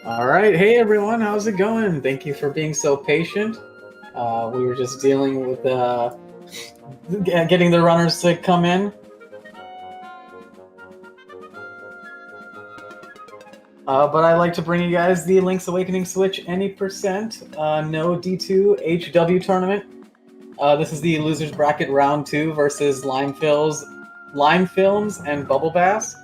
All right, hey everyone, how's it going? Thank you for being so patient. We were just dealing with getting the runners to come in. But I'd like to bring you guys the Link's Awakening Switch any percent no D2 HW tournament. This is the losers bracket round 2 versus LimeFilms and BubbleBass.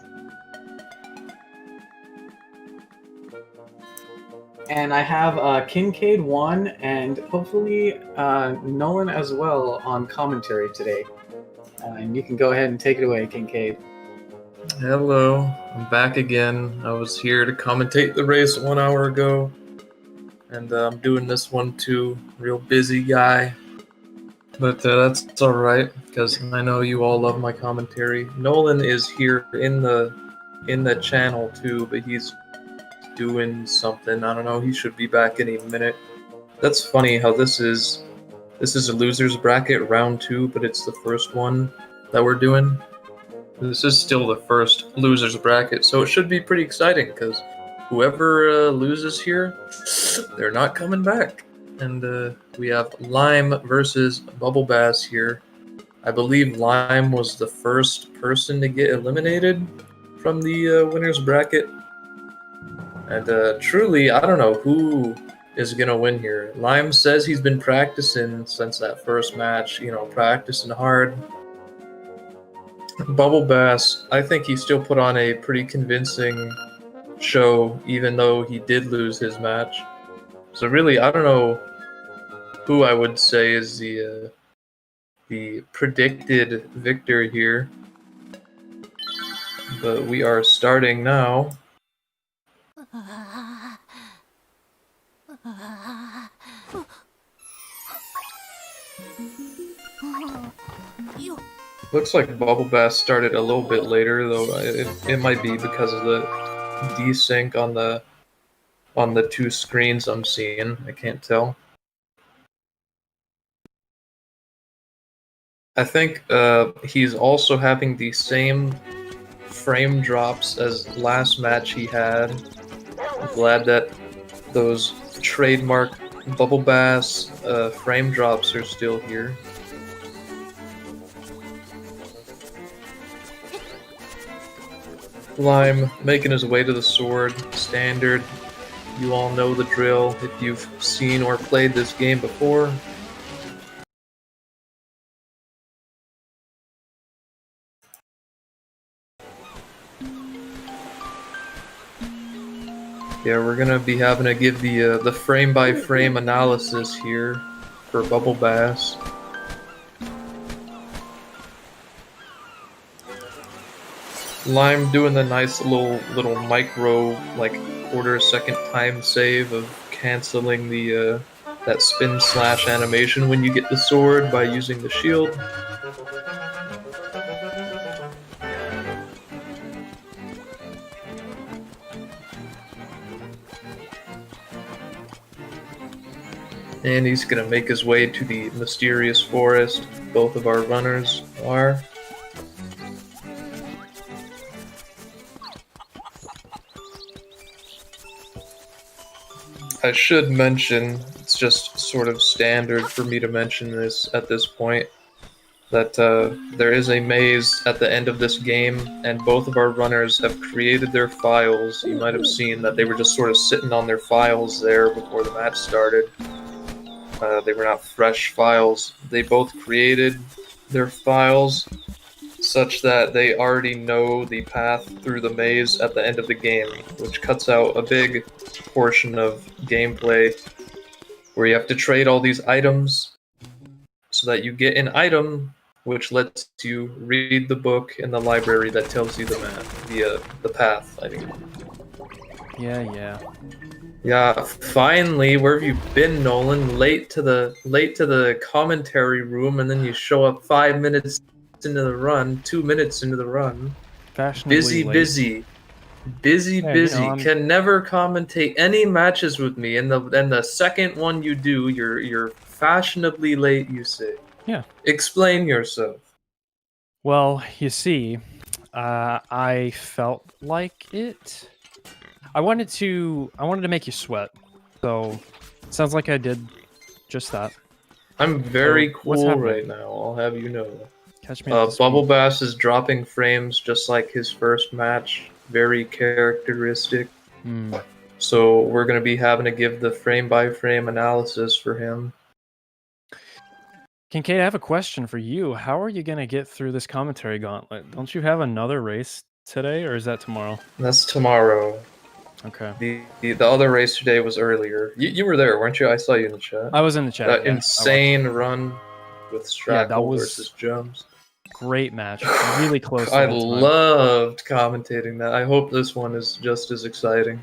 And I have Kincaid 1 and hopefully Nolan as well on commentary today. And you can go ahead and take it away, Kincaid. Hello, I'm back again. I was here to commentate the race 1 hour ago. And I'm doing this one too. Real busy guy. But that's alright, because I know you all love my commentary. Nolan is here in the channel too, but he's doing something. I don't know, he should be back any minute. That's funny how this is a losers bracket round 2, but it's the first one that we're doing. This is still the first losers bracket, so it should be pretty exciting because whoever loses here, they're not coming back. And we have Lime versus BubbleBass here. I believe Lime was the first person to get eliminated from the winners bracket. And truly, I don't know who is going to win here. Lime says he's been practicing since that first match, practicing hard. BubbleBass, I think he still put on a pretty convincing show, even though he did lose his match. So really, I don't know who I would say is the predicted victor here. But we are starting now. Looks like BubbleBass started a little bit later, though it might be because of the desync on the two screens I'm seeing. I can't tell. I think he's also having the same frame drops as last match he had. I'm glad that those trademark BubbleBass frame drops are still here. Lime making his way to the sword, standard. You all know the drill if you've seen or played this game before. Yeah, we're gonna be having to give the frame-by-frame analysis here for BubbleBass. Lime doing the nice little micro, like quarter-second time save of canceling the that spin slash animation when you get the sword by using the shield. And he's gonna make his way to the mysterious forest. Both of our runners are. I should mention, it's just sort of standard for me to mention this at this point, that there is a maze at the end of this game, and both of our runners have created their files. You might have seen that they were just sort of sitting on their files there before the match started. They were not fresh files. They both created their files such that they already know the path through the maze at the end of the game, which cuts out a big portion of gameplay where you have to trade all these items so that you get an item which lets you read the book in the library that tells you the path, I mean. Yeah, finally, where have you been, Nolan? Late to the commentary room, and then you show up 5 minutes into the run, 2 minutes into the run. Fashionably late. Busy. Yeah, you know, Can never commentate any matches with me, and the second one you do, you're fashionably late, you say. Yeah. Explain yourself. Well, you see, I felt like it. I wanted to make you sweat. So, sounds like I did just that. I'm very So, what's cool happening? right now, I'll have you know. Catch me up to speed. BubbleBass is dropping frames just like his first match. Very characteristic. So we're going to be having to give the frame-by-frame analysis for him. Kincaid, I have a question for you. How are you going to get through this commentary gauntlet? Don't you have another race today, or is that tomorrow? That's tomorrow. Okay. The other race today was earlier. You were there, weren't you? I saw you in the chat. I was in the chat. That yeah, insane run with Strackle that was versus Jumps. great match. Really close. I the whole time. loved commentating that. I hope this one is just as exciting.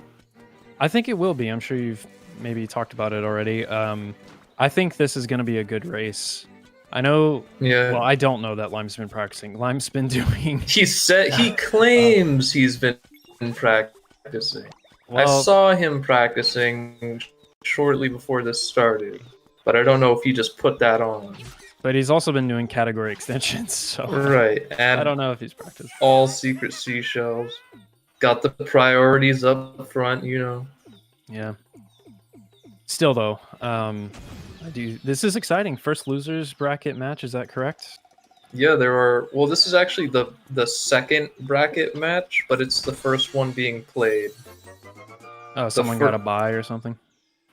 I think it will be. I'm sure you've maybe talked about it already. I think this is going to be a good race. I know. Yeah. Well, I don't know that Lime's been practicing. Lime's been doing. He claims he's been practicing. Well, I saw him practicing shortly before this started, but I don't know if he just put that on. but he's also been doing category extensions, so Right, and I don't know if he's practiced. all secret seashells. Got the priorities up front, you know. Yeah. Still though, this is exciting. First losers bracket match, is that correct? Yeah, there are. Well, this is actually the second bracket match, but it's the first one being played. Oh, someone got a bye or something?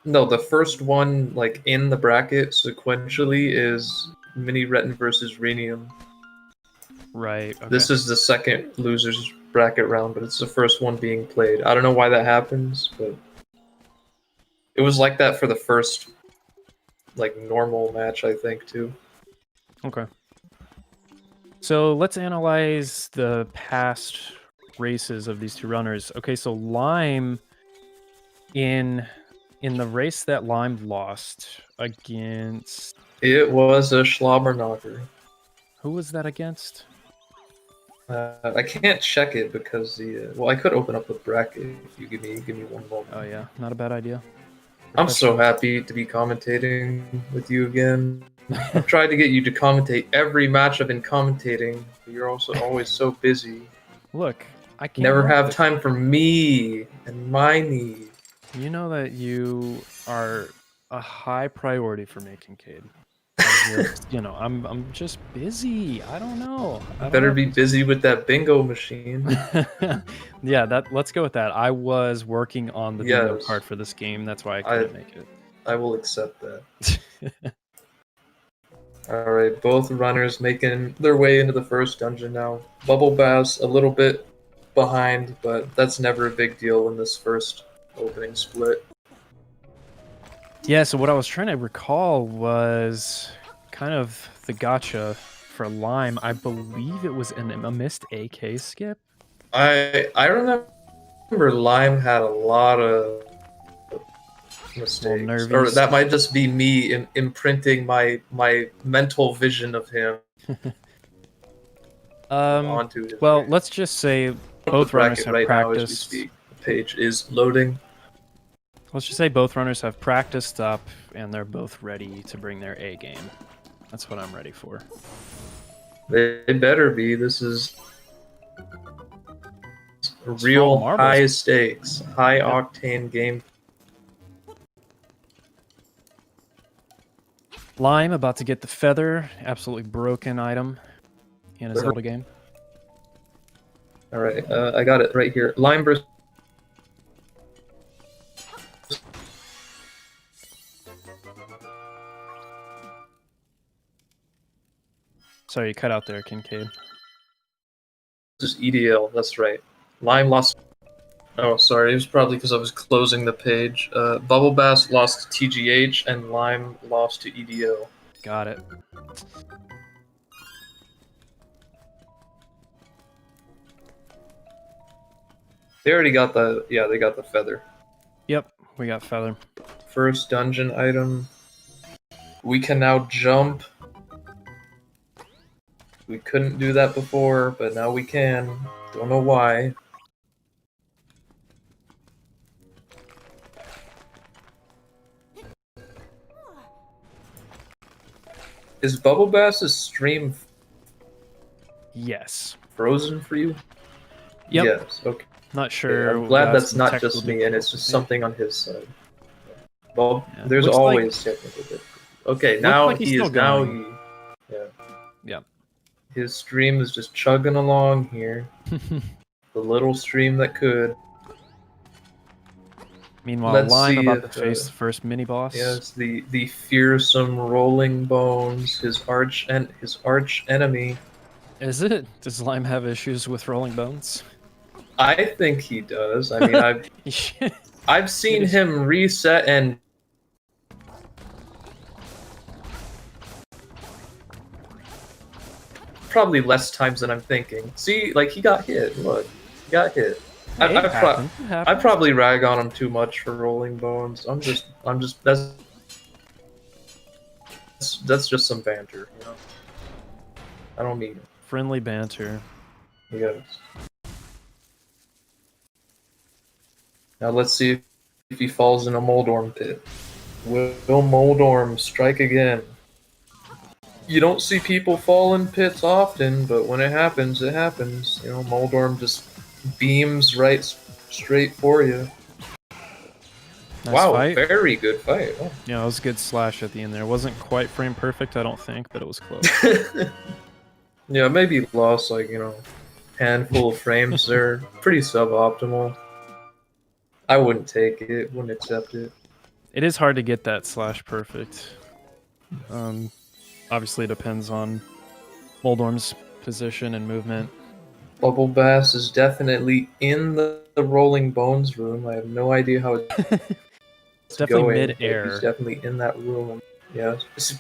No, the first one, like, in the bracket sequentially is Mini Retin versus Rhenium. Right. Okay. This is the second losers bracket round, but it's the first one being played. I don't know why that happens, but it was like that for the first, like, normal match, I think, too. Okay. So let's analyze the past races of these two runners. Okay, so Lime, in the race that Lime lost against... It was a slobber knocker. Who was that against? I can't check it because well, I could open up the bracket if you give me one moment. Oh yeah, not a bad idea. I'm so happy to be commentating with you again. I've tried to get you to commentate every match I've been commentating, but you're also always so busy. Look, I can't Never have time for me and my needs. You know that you are a high priority for me, Kincaid. A just, you know, I'm just busy. I don't know. I don't Better know. be busy with that bingo machine. Yeah, let's go with that. I was working on the bingo Yes. part for this game. That's why I couldn't make it. I will accept that. Alright, both runners making their way into the first dungeon now. BubbleBass a little bit behind, but that's never a big deal in this first opening split. Yeah, so what I was trying to recall was kind of the gotcha for Lime. I believe it was a missed AK skip. I remember Lime had a lot of mistakes, nervy or that might just be me imprinting my mental vision of him onto his well, game. let's just say both runners have right now as we practiced. speak. The page is loading. Let's just say both runners have practiced up and they're both ready to bring their A game. That's what I'm ready for. They better be. This is real high stakes, high octane game. Lime about to get the feather, absolutely broken item in a Zelda game. All right, I got it right here. Lime versus. Sorry, you cut out there, Kincaid. This is EDL. That's right. Lime lost. Oh, sorry. It was probably because I was closing the page. BubbleBass lost to TGH, and Lime lost to EDL. Got it. They already got the. Yeah, they got the feather. Yep, we got feather. First dungeon item. We can now jump. We couldn't do that before, but now we can. Don't know why. Is BubbleBass's stream Yes. frozen for you? Yep. Yes, okay. Not sure. I'm glad that's not just me and it's just something on his side. Well, Yeah. there's Looks always technical difficulties. Okay, now like he's he still is now going. he. Yeah. Yeah. His stream is just chugging along here. The little stream that could. Meanwhile, Let's Lime see about if, to face the first mini boss. Yes, the fearsome rolling bones, his arch enemy. Is it? Does Lime have issues with rolling bones? I think he does. I mean, I've seen him reset and probably less times than I'm thinking. See, like he got hit. Look, he got hit. I probably rag on him too much for rolling bones. I'm just that's just some banter, you know. I don't mean it. Friendly banter. Yes. Now let's see if he falls in a Moldorm pit. Will Moldorm strike again? You don't see people fall in pits often, but when it happens, it happens. You know, Moldorm just beams right straight for you. Nice wow, fight. Very good fight. Oh. Yeah, it was a good slash at the end there. It wasn't quite frame perfect, I don't think, but it was close. Yeah, maybe lost like, you know, handful of frames there. Pretty suboptimal. I wouldn't take it, wouldn't accept it. It is hard to get that slash perfect. Obviously it depends on Moldorm's position and movement. BubbleBass is definitely in the Rolling Bones room. I have no idea how it's definitely going. mid-air. He's definitely in that room. Yeah,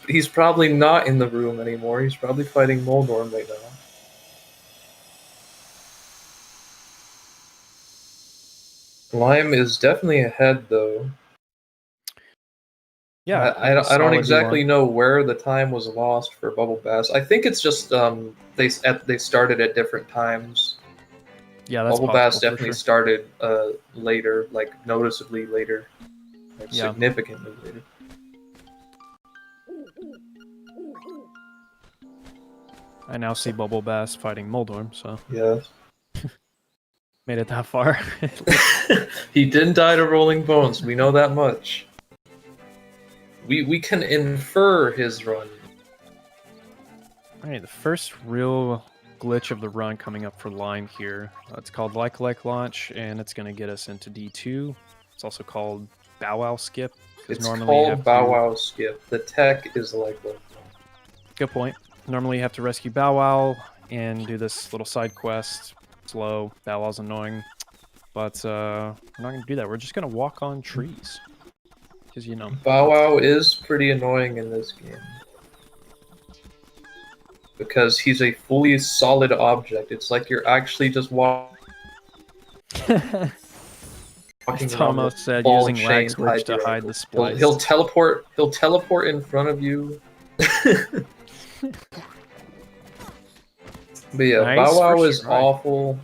he's probably not in the room anymore. He's probably fighting Moldorm right now. Lime is definitely ahead, though. Yeah, I don't exactly know where the time was lost for BubbleBass. I think it's just they started at different times. Yeah, that's BubbleBass definitely started later, like noticeably later, like significantly later. I now see BubbleBass fighting Moldorm, so yes, made it that far. He didn't die to Rolling Bones. We know that much. We can infer his run. Alright, the first real glitch of the run coming up for Lime here. It's called Like Launch, and it's going to get us into D2. It's also called Bow Wow Skip. It's normally you called have Bow to... Wow Skip. The tech is like that. Good point. Normally you have to rescue Bow Wow and do this little side quest. Slow. Bow Wow's annoying. But we're not going to do that. We're just going to walk on trees. Because, you know... Bow Wow is pretty annoying in this game. Because he's a fully solid object. It's like you're actually just walking As around Tomo with said, ball using lag chain switch to tied hide around. the splice. He'll teleport in front of you. But yeah, Nice Bow Wow first is try. awful.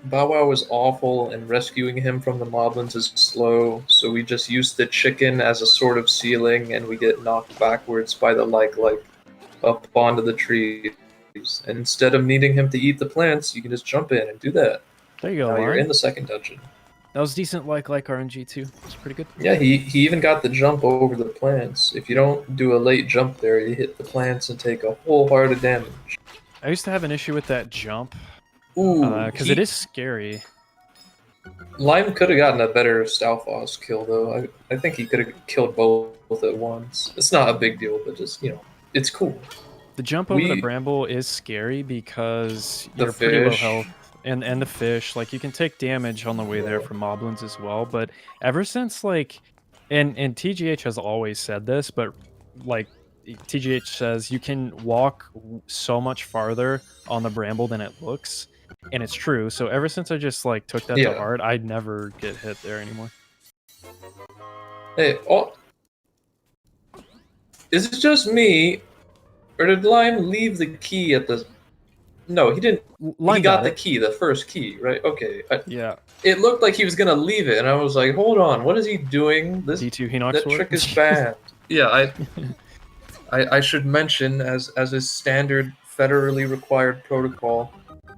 Bow Wow is awful, and rescuing him from the moblins is slow, so we just use the chicken as a sort of ceiling, and we get knocked backwards by the like up onto the trees. And instead of needing him to eat the plants, you can just jump in and do that. There you go, Now you're Lime. in the second dungeon. That was decent like RNG too. It's pretty good. Yeah, he even got the jump over the plants. If you don't do a late jump there, you hit the plants and take a whole heart of damage. I used to have an issue with that jump. Ooh, Because it is scary. Lime could have gotten a better Stalfos kill, though. I think he could have killed both at once. It's not a big deal, but just, you know, it's cool. The jump over the bramble is scary because The you're pretty low fish. health. And the fish, like, you can take damage on the way there from moblins as well. But ever since, like, and TGH has always said this, but, like, TGH says you can walk so much farther on the bramble than it looks. And it's true. So ever since I just, like, took that to heart, I'd never get hit there anymore. Hey, oh. Is it just me, or did Lime leave the key at the... No, he didn't. Lime he got the it. key, the first key, right? Okay. Yeah. It looked like he was gonna leave it, and I was like, hold on, what is he doing? D2 Hinox That sword? trick is banned. Yeah, I should mention, as a standard federally required protocol,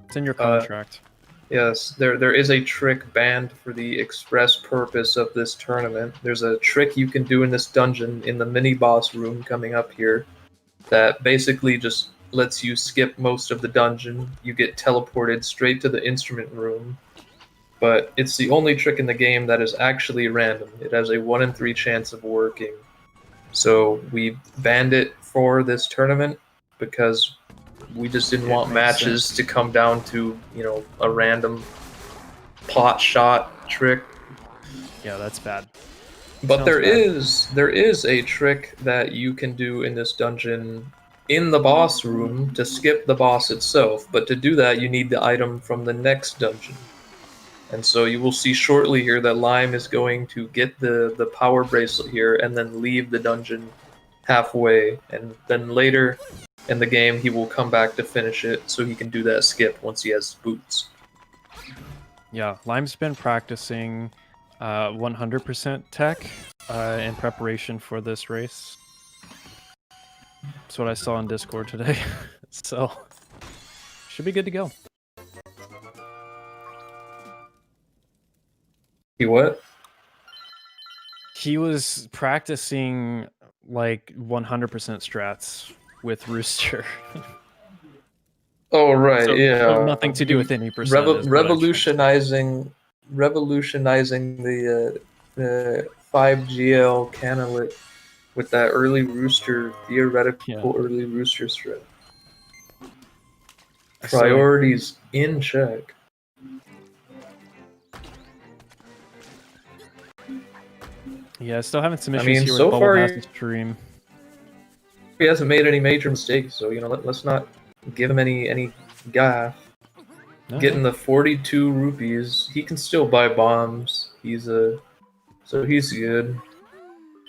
It's in your contract. yes, there is a trick banned for the express purpose of this tournament. There's a trick you can do in this dungeon in the mini-boss room coming up here that basically just lets you skip most of the dungeon. You get teleported straight to the instrument room. But it's the only trick in the game that is actually random. It has a 1 in 3 chance of working. So we banned it for this tournament because we just didn't want matches to come down to, you know, a random pot shot trick. Yeah, that's bad. But there is a trick that you can do in this dungeon in the boss room to skip the boss itself. But to do that, you need the item from the next dungeon. And so you will see shortly here that Lime is going to get the power bracelet here and then leave the dungeon halfway. And then later in the game, he will come back to finish it so he can do that skip once he has boots. Yeah, Lime's been practicing 100% tech in preparation for this race. That's what I saw on Discord today. So, should be good to go. He what? He was practicing like 100% strats with Rooster. Oh right, so, yeah. So nothing to do with any percent. Revolutionizing the 5GL canalit with that early Rooster theoretical early Rooster strat. Priorities in check. Yeah, still having some issues here so with BubbleBass stream. He hasn't made any major mistakes, so you know, let's not give him any gaff. No. Getting the 42 rupees, he can still buy bombs. So he's good.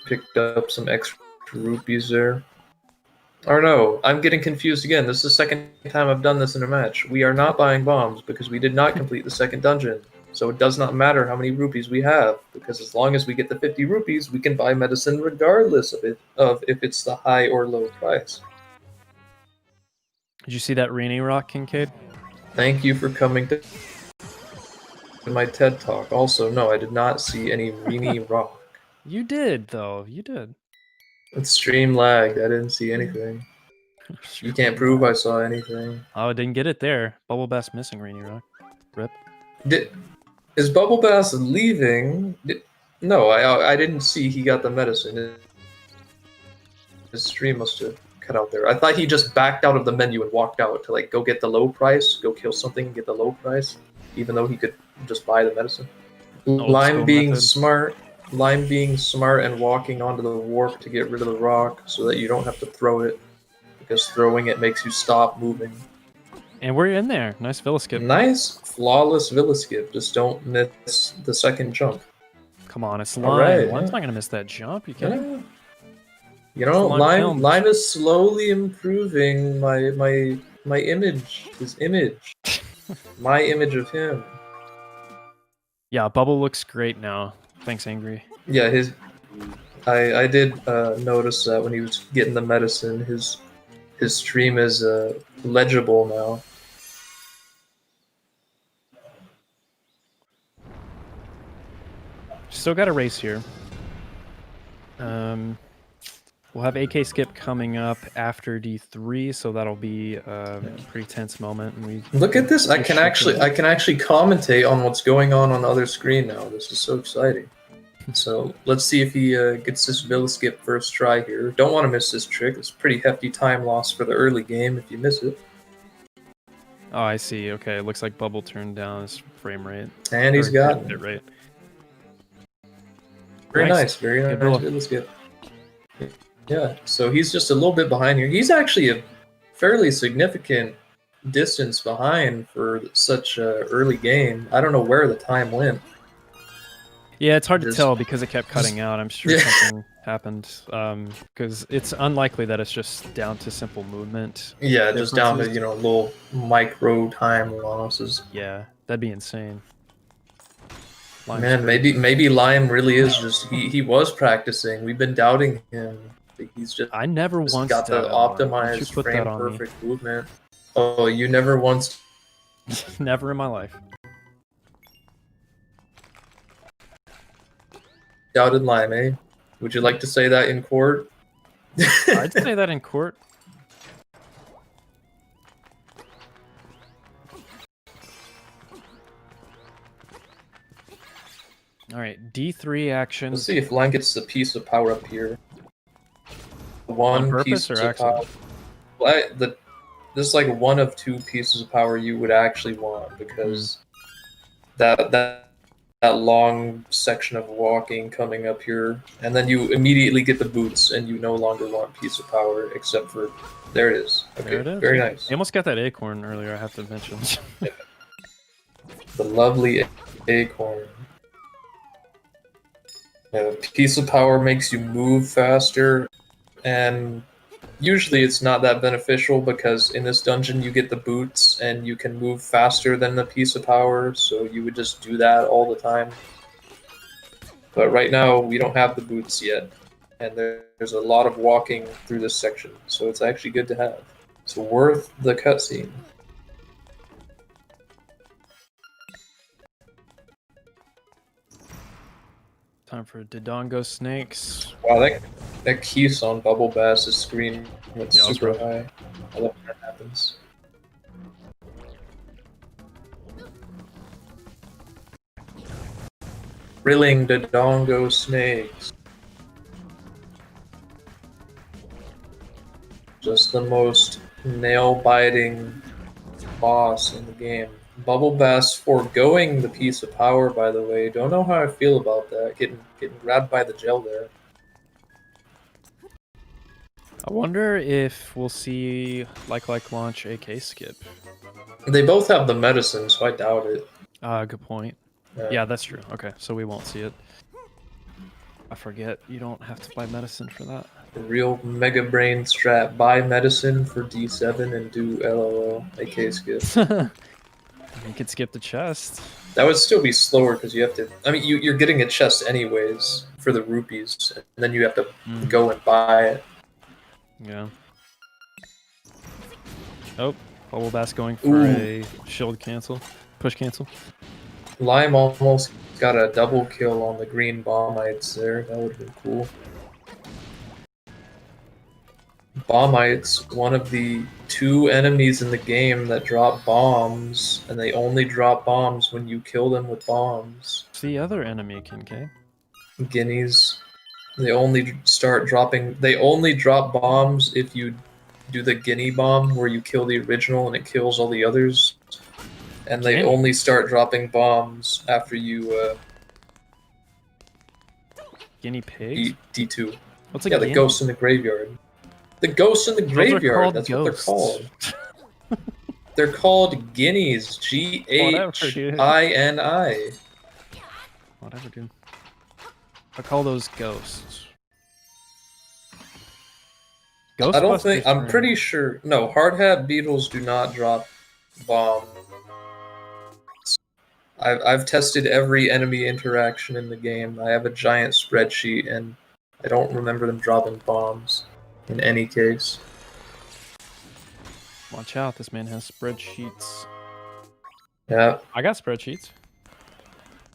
Picked up some extra rupees there. Or no, I'm getting confused again. This is the second time I've done this in a match. We are not buying bombs because we did not complete the second dungeon. So it does not matter how many rupees we have, because as long as we get the 50 rupees, we can buy medicine regardless of if it's the high or low price. Did you see that Rainy Rock, Kincaid? Thank you for coming to my TED Talk. Also, no, I did not see any Rainy Rock. You did, though. You did. It's stream lagged. I didn't see anything. You can't prove I saw anything. Oh, I didn't get it there. BubbleBass missing Rainy Rock. Rip. Is BubbleBass leaving? No, I didn't see he got the medicine. His stream must have cut out there. I thought he just backed out of the menu and walked out to like go get the low price, go kill something and get the low price, even though he could just buy the medicine. Lime being smart. Lime being smart and walking onto the warp to get rid of the rock so that you don't have to throw it, because throwing it makes you stop moving. And we're in there. Nice Villa skip. Nice, flawless Villa skip. Just don't miss the second jump. Come on, it's Lime. Right, Lime's not gonna miss that jump. You kidding? Yeah. You know, Lime is slowly improving my image. His image. My image of him. Yeah, Bubble looks great now. Thanks, Angry. Yeah, I did notice that when he was getting the medicine, his stream is legible now. Still got a race here. We'll have AK skip coming up after D3, so that'll be a pretty tense moment. And look at this! I can actually commentate on what's going on the other screen now. This is so exciting. So let's see if he gets this Villa skip first try here. Don't want to miss this trick. It's a pretty hefty time loss for the early game if you miss it. Oh, I see. Okay, it looks like Bubble turned down his frame rate. And he's got it right. Very nice. Very nice Villa skip. Yeah, so he's just a little bit behind here. He's actually a fairly significant distance behind for such an early game. I don't know where the time went. Yeah, it's hard to tell because it kept cutting out. I'm sure something happened because it's unlikely that it's just down to simple movement. Yeah, just down to, little micro time losses. Yeah, that'd be insane. Lime's Man, maybe Lime really is just he was practicing. We've been doubting him. He's just I never once got the optimized frame perfect movement. Oh, you never once? Never in my life. Doubted Lime, eh? Would you like to say that in court? I'd say that in court. All right, D3 action. Let's see if Lime gets the piece of power up here. One piece of power. Well, this is like one of two pieces of power you would actually want, because that long section of walking coming up here, and then you immediately get the boots, and you no longer want piece of power, except for there it is. Okay, there it is. Very nice. You almost got that acorn earlier. I have to mention. The lovely acorn. Yeah, piece of power makes you move faster, and usually it's not that beneficial because in this dungeon you get the boots and you can move faster than the piece of power, so you would just do that all the time. But right now we don't have the boots yet, and there's a lot of walking through this section, so it's actually good to have. It's worth the cutscene. Time for Dodongo snakes. Wow, that keys on BubbleBass's screen went super high. I love when that happens. Thrilling Dodongo snakes. Just the most nail-biting boss in the game. BubbleBass foregoing the piece of power, by the way. Don't know how I feel about that. Getting grabbed by the gel there. I wonder if we'll see like launch AK skip. They both have the medicine, so I doubt it. Good point. Yeah, that's true. Okay, so we won't see it. I forget, you don't have to buy medicine for that. The real Mega Brain strat. Buy medicine for D7 and do LOL AK skip. You could skip the chest. That would still be slower because you have to... I mean, you're getting a chest anyways for the rupees, and then you have to go and buy it. Yeah. Oh, BubbleBass going for a shield cancel. Push cancel. Lime almost got a double kill on the green bombites there. That would have been cool. Bombites, one of the 2 enemies in the game that drop bombs, and they only drop bombs when you kill them with bombs. It's the other enemy, Kincaid. Guineas. They only drop bombs if you do the guinea bomb where you kill the original and it kills all the others. And they only start dropping bombs after you Guinea pigs? D2. What's a the guinea? ghosts in the graveyard. The ghosts in the graveyard, that's ghosts. what they're called. They're called guineas. G-H-I-N-I. Whatever, dude. I call those ghosts. I don't think, I'm pretty sure, no, hard hat beetles do not drop bombs. I've tested every enemy interaction in the game. I have a giant spreadsheet, and I don't remember them dropping bombs in any case. Watch out, this man has spreadsheets. Yeah. I got spreadsheets.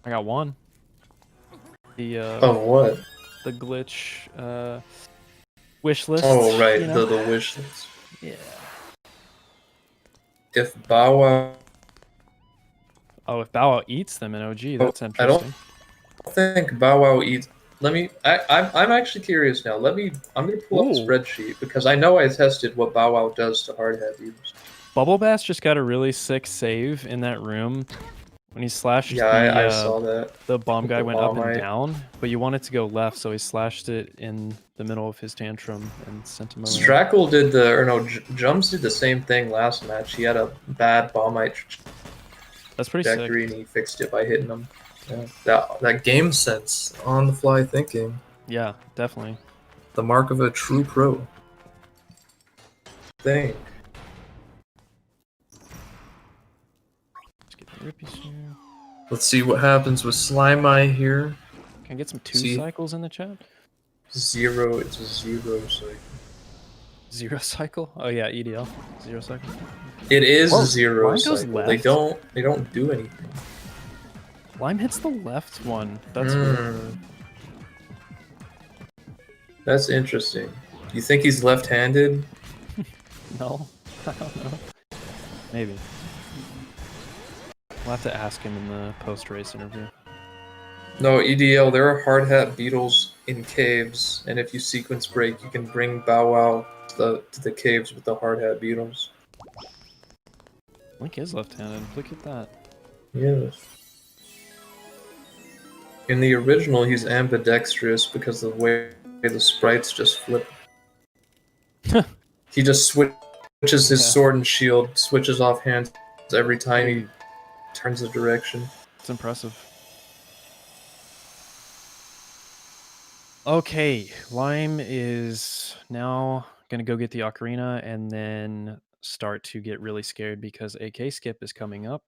I got one. The of what? The glitch wish list. Oh right, you know? the wish list. Yeah. If Bow Wow. Oh, if Bow Wow eats them in OG, that's interesting. I don't think Bow Wow eats. Let me. I'm actually curious now. I'm gonna pull up the spreadsheet because I know I tested what Bow Wow does to hard hat beetles. BubbleBass just got a really sick save in that room when he slashed. Yeah, I saw that. The bomb guy went up and Bombite. down, but you want it to go left, so he slashed it in the middle of his tantrum and sent him over. Strackle did Jums did the same thing last match. He had a bad bombite That's pretty trajectory sick. and he fixed it by hitting him. Yeah, that game sense, on the fly thinking. Yeah, definitely. The mark of a true pro. Thing. Let's get the rippies here. Let's see what happens with Slime Eye here. Can I get some 2 cycles in the chat? 0, it's a 0 cycle. 0 cycle? Oh yeah, EDL. 0 cycle. It is Whoa, 0 Lime goes cycle. left? They don't do anything. Lime hits the left one. That's weird. That's interesting. You think he's left-handed? No, I don't know. Maybe. We'll have to ask him in the post-race interview. No, EDL, there are hard hat beetles in caves, and if you sequence break, you can bring Bow Wow to the caves with the hard hat beetles. Link is left-handed. Look at that. Yes. In the original, he's ambidextrous because of the way the sprites just flip. He just switches his sword and shield, switches off hands every time he turns the direction. It's impressive. Okay, Lime is now gonna go get the ocarina and then start to get really scared because AK skip is coming up.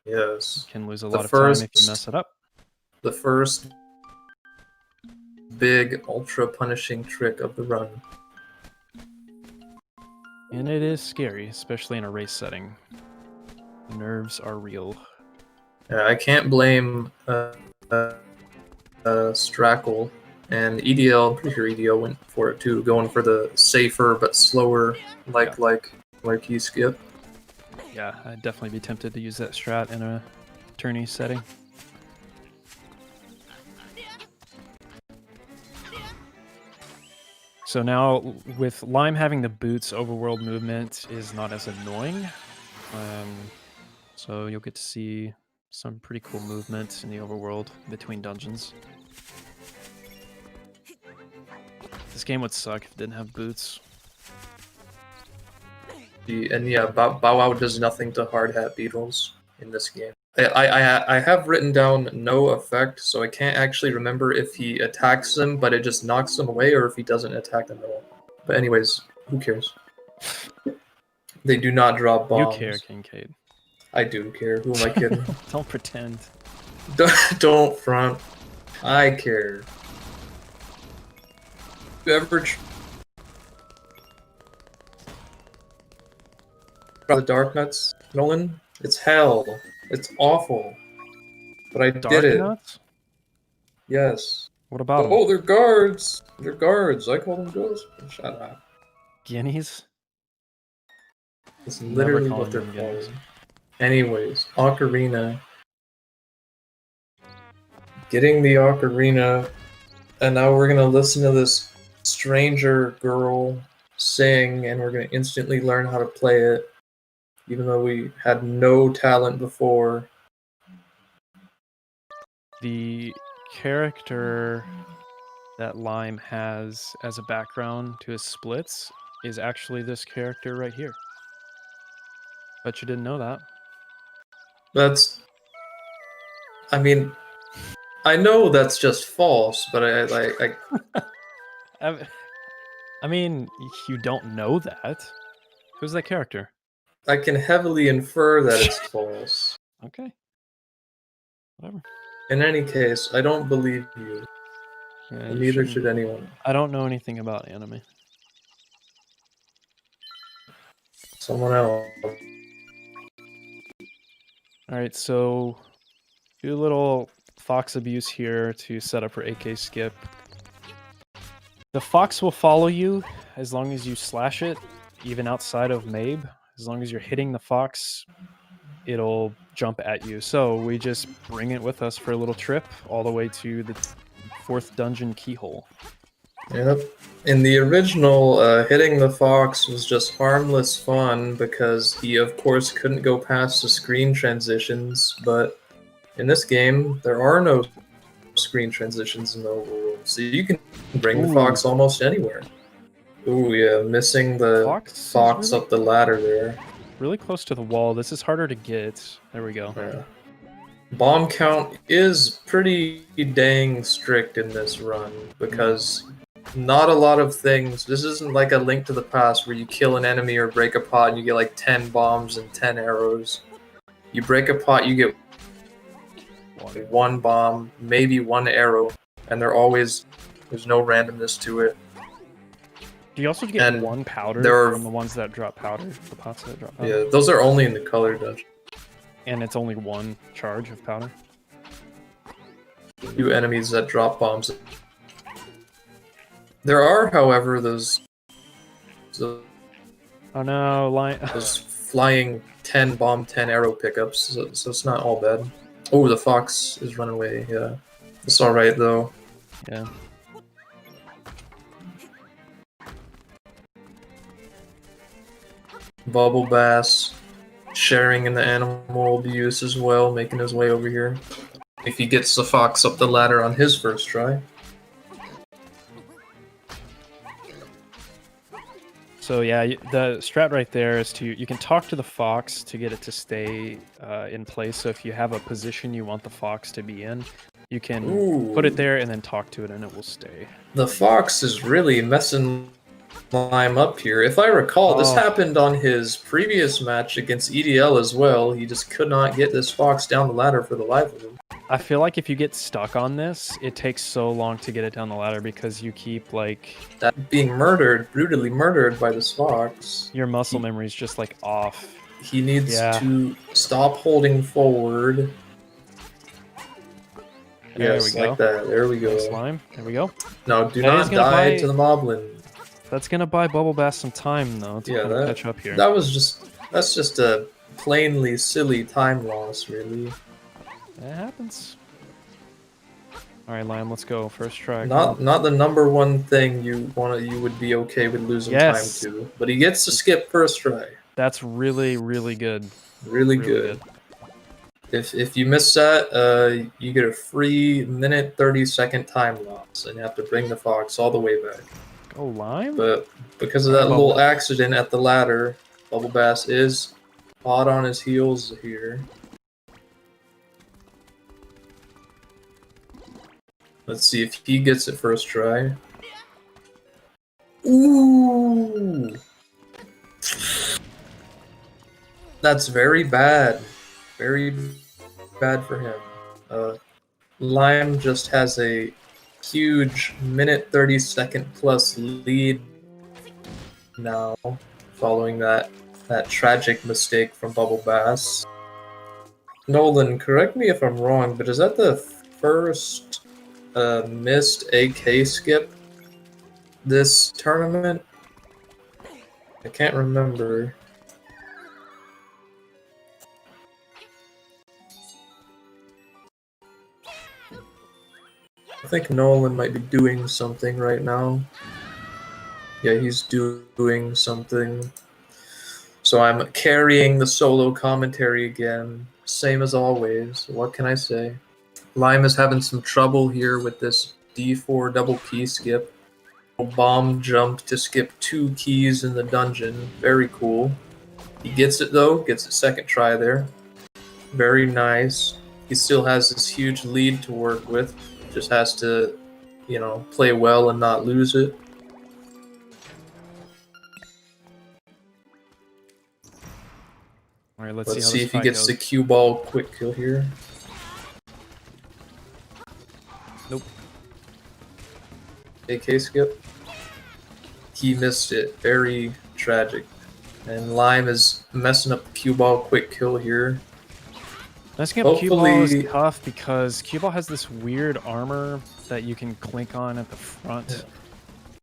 Yes. You can lose a lot of time if you mess it up. The first big ultra punishing trick of the run. And it is scary, especially in a race setting. The nerves are real. Yeah, I can't blame Strackle and EDL. I'm pretty sure EDL went for it too, going for the safer but slower like you skip. Yeah, I'd definitely be tempted to use that strat in a tourney setting. So now, with Lime having the boots, overworld movement is not as annoying. So you'll get to see some pretty cool movement in the overworld between dungeons. This game would suck if it didn't have boots. And yeah, Bow Wow does nothing to hard hat beetles in this game. I have written down no effect, so I can't actually remember if he attacks them, but it just knocks them away, or if he doesn't attack them at all. But anyways, who cares? They do not drop bombs. You care, Kincaid. I do care. Who am I kidding? Don't pretend. Don't front. I care. You ever try the Dark Nuts, Nolan? It's hell. It's awful. But I did it. Nuts? Yes. What about them? Oh, they're guards. They're guards. I call them ghosts. Shut up. Guineas? It's Never literally calling what they're them guineas. called. Anyways, Ocarina. Getting the Ocarina, and now we're gonna listen to this stranger girl sing, and we're gonna instantly learn how to play it, even though we had no talent before. The character that Lime has as a background to his splits is actually this character right here. Bet you didn't know that. That's, I mean, I know that's just false, but I mean, you don't know that. Who's that character? I can heavily infer that it's false. Okay. Whatever. In any case, I don't believe you, Yeah, and you neither shouldn't. should anyone. I don't know anything about anime. Someone else. Alright, so do a little fox abuse here to set up for AK skip. The fox will follow you as long as you slash it, even outside of Mabe. As long as you're hitting the fox, it'll jump at you. So we just bring it with us for a little trip all the way to the 4th dungeon keyhole. Yep. In the original, hitting the fox was just harmless fun because he, of course, couldn't go past the screen transitions, but in this game, there are no screen transitions in the overworld, so you can bring the fox almost anywhere. Ooh, yeah, missing the fox really up the ladder there. Really close to the wall. This is harder to get. There we go. Yeah. Bomb count is pretty dang strict in this run because not a lot of things. This isn't like a Link to the Past where you kill an enemy or break a pot and you get like 10 bombs and 10 arrows. You break a pot, you get one bomb, maybe one arrow, and there's no randomness to it. Do you also get And one powder there are- from the ones that drop powder? The pots that drop powder? Yeah, those are only in the color dungeon. And it's only one charge of powder? Few enemies that drop bombs. There are, however, those Oh no, flying 10 bomb, 10 arrow pickups, so it's not all bad. Oh, the fox is running away, yeah. It's alright, though. Yeah. BubbleBass sharing in the animal abuse as well, making his way over here. If he gets the fox up the ladder on his first try. So yeah, the strat right there is you can talk to the fox to get it to stay in place. So if you have a position you want the fox to be in, you can put it there and then talk to it and it will stay. The fox is really messing Lime up here. If I recall, this happened on his previous match against EDL as well. He just could not get this fox down the ladder for the life of him. I feel like if you get stuck on this, it takes so long to get it down the ladder because you keep like being brutally murdered by this fox. Your muscle memory is just like off. He needs to stop holding forward. There we go. Like that. There we go. Slime. There we go. No, do not die to the moblin. That's gonna buy BubbleBass some time though to kind of catch up here. That's just a plainly silly time loss, really. That happens. All right, Lime, let's go. First try. Not the number one thing you would be okay with losing time to, but he gets to skip first try. That's really good. Really good. If you miss that, you get a free minute 30-second time loss, and you have to bring the fox all the way back. Oh, Lime? But because of that little accident at the ladder, BubbleBass is hot on his heels here. Let's see if he gets it first try. Ooh! That's very bad. Very bad for him. Lime just has a huge minute 30-second plus lead now, following that tragic mistake from BubbleBass. Nolan, correct me if I'm wrong, but is that the first missed AK skip this tournament? I can't remember. I think Nolan might be doing something right now. Yeah, he's doing something. So I'm carrying the solo commentary again, same as always. What can I say? Lime is having some trouble here with this D4 double key skip. Bomb jump to skip 2 keys in the dungeon. Very cool. He gets it though, gets a second try there. Very nice. He still has this huge lead to work with. Just has to, you know, play well and not lose it. All right, let's Let's see how see this if he fight gets goes. the cue ball quick kill here. Nope. AK skip. He missed it. Very tragic. And Lime is messing up the cue ball quick kill here. Messing up cue ball is Hopefully- tough because cue ball has this weird armor that you can clink on at the front.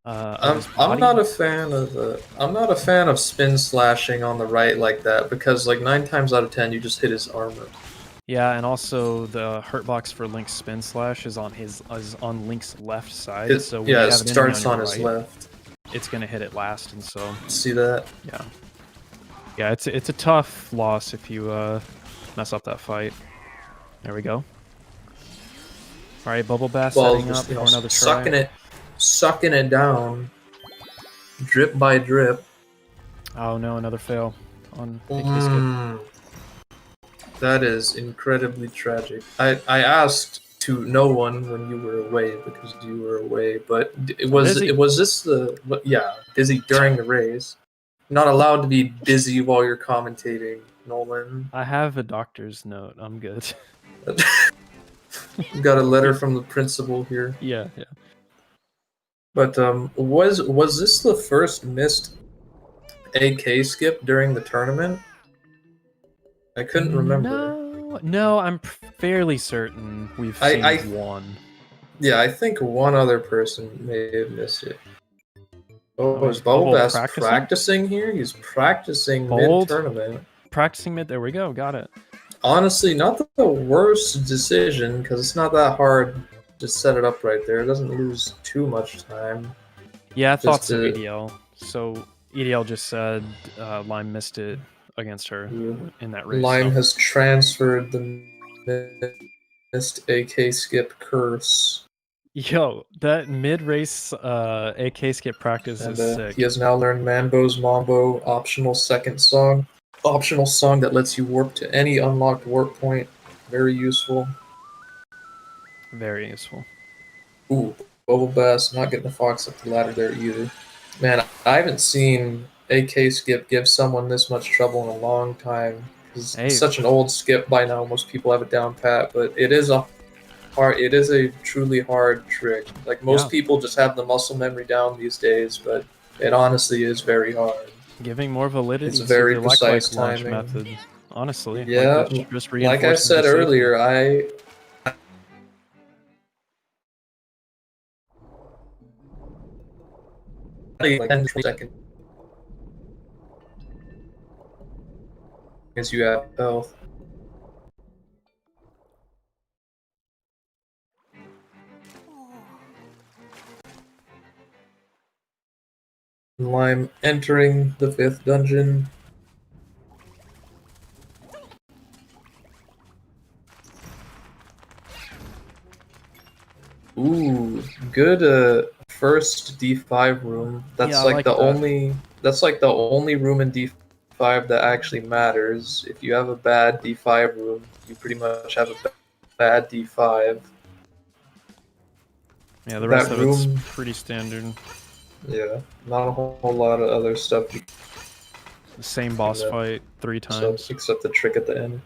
Of his I'm body. not a fan of I'm not a fan of spin slashing on the right like that because like 9 times out of 10 you just hit his armor. Yeah, and also the hurt box for Link's spin slash is on Link's left side. It, So when yeah, you it have an enemy starts your on his right, left. it's gonna hit it last, and so See that? yeah, it's a tough loss if you mess up that fight. There we go. All right, BubbleBass Well, setting up just, you for know, another try. sucking it down, drip by drip. Oh no, another fail on AK skip. Mm, that is incredibly tragic. I asked to no one when you were away because you were away, but Busy. was this the yeah, busy during the race? Not allowed to be busy while you're commentating, Nolan. I have a doctor's note. I'm good. Got a letter from the principal here. yeah. But was this the first missed AK skip during the tournament? I couldn't remember. No, I'm fairly certain we've I- seen I- one. Yeah, I think one other person may have missed it. Oh, is is Bubble BubbleBass practicing? practicing here? He's practicing Bold. mid-tournament. Practicing mid. There we go. Got it. Honestly, not the worst decision, because it's not that hard to set it up right there. It doesn't lose too much time. Yeah, I thought Just so, to- EDL. So EDL just said Lime missed it against her in that race. Lime so- has transferred the missed AK skip curse. Yo, that mid-race AK skip practice And is sick. he has now learned Mambo's Mambo optional second song. Optional song that lets you warp to any unlocked warp point. Very useful. Very useful. Ooh, BubbleBass not getting the fox up the ladder there either. Man, I haven't seen AK skip give someone this much trouble in a long time. It's Hey. such an old skip by now. Most people have it down pat, but it is a truly hard trick. Like most Yeah. people just have the muscle memory down these days, but it honestly is very hard. Giving more validity It's to very the precise launch timing. method. Honestly, Yeah, like, just Like I reinforces said the safety. earlier, I like 10 seconds as you have health. Lime entering the 5th dungeon. Ooh, good first D5 room. That's Yeah, I like like the that. only room in D5 that actually matters. If you have a bad D5 room, you pretty much have a bad D5. Yeah, the rest that of it's room- pretty standard. Yeah, not a whole lot of other stuff The same boss Yeah. fight 3 times. except the trick at the end.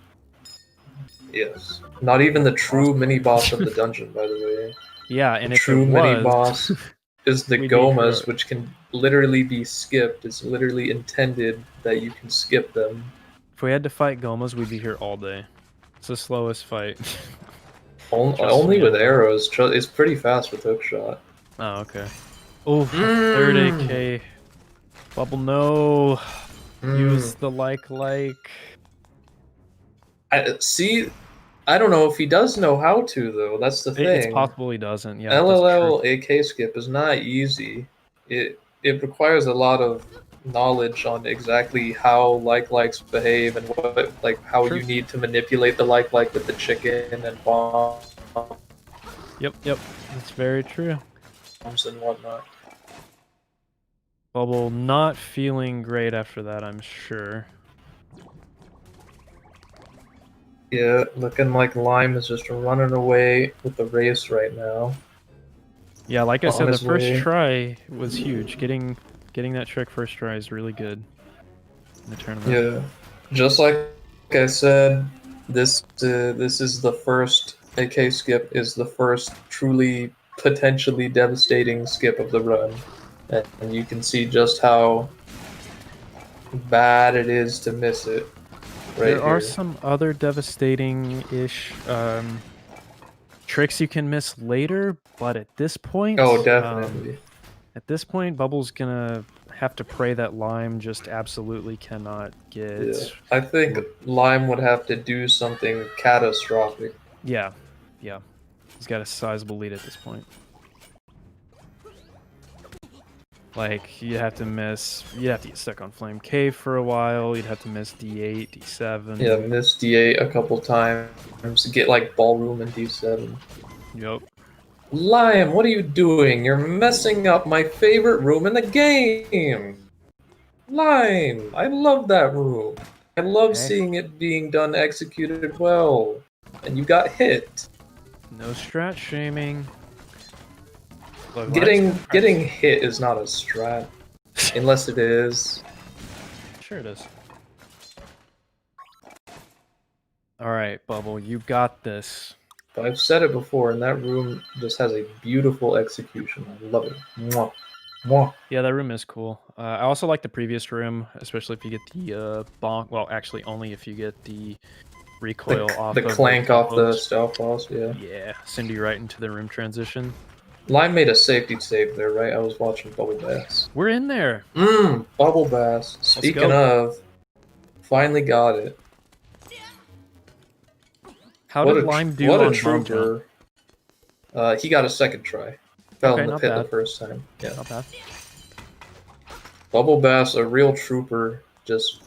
Yes. Not even the true mini boss of the dungeon, by the way. Yeah, and The if true it mini was, boss is the we'd be Gomas, here. which can literally be skipped. It's literally intended that you can skip them. if we had to fight Gomas, we'd be here all day. It's the slowest fight. Trust Only me. with arrows. It's pretty fast with hookshot. Oh, okay. Oh, third Mm. AK. Bubble, no. Use Mm. the like. I see. I don't know if he does know how to though. That's the It's thing. possible he doesn't. Yeah, that's LLL true. AK skip is not easy. It requires a lot of knowledge on exactly how likes behave and what how True. you need to manipulate the like with the chicken and bombs Yep. That's very true. and whatnot. Bubble not feeling great after that, I'm sure. Yeah, looking like Lime is just running away with the race right now. Yeah, like I On said, the his first way. try was huge. Getting that trick first try is really good in the tournament. Yeah, just like I said, this is the first AK skip is the first truly potentially devastating skip of the run, and you can see just how bad it is to miss it. Right There are here. some other devastating-ish tricks you can miss later, but at this point, Oh, definitely. Bubble's gonna have to pray that Lime just absolutely cannot get. Yeah, I think Lime would have to do something catastrophic. Yeah. He's got a sizable lead at this point. Like, you'd have to get stuck on Flame Cave for a while, you'd have to miss D8, D7. Yeah, miss D8 a couple times, get like Ballroom and D7. Yep. Lime, what are you doing? You're messing up my favorite room in the game! Lime, I love that room. I love Hey. seeing it being done executed well. And you got hit. No strat shaming. Look, Getting hit is not a strat. Unless it is. Sure it is. Alright, Bubble, you got this. But I've said it before, and that room just has a beautiful execution. I love it. Mwah. Mwah. Yeah, that room is cool. I also like the previous room, especially if you get the bonk. Well, actually, only if you get the recoil off The of clank off the combos. stealth boss, yeah. Yeah, send you right into the room transition. Lime made a safety save there, right? I was watching BubbleBass. We're in there. BubbleBass. Speaking of, finally got it. How did Lime do what on a bomb jump? trooper. He got a second try. Fell Okay, in the not pit bad. the first time. Yeah. Not bad. BubbleBass, a real trooper, just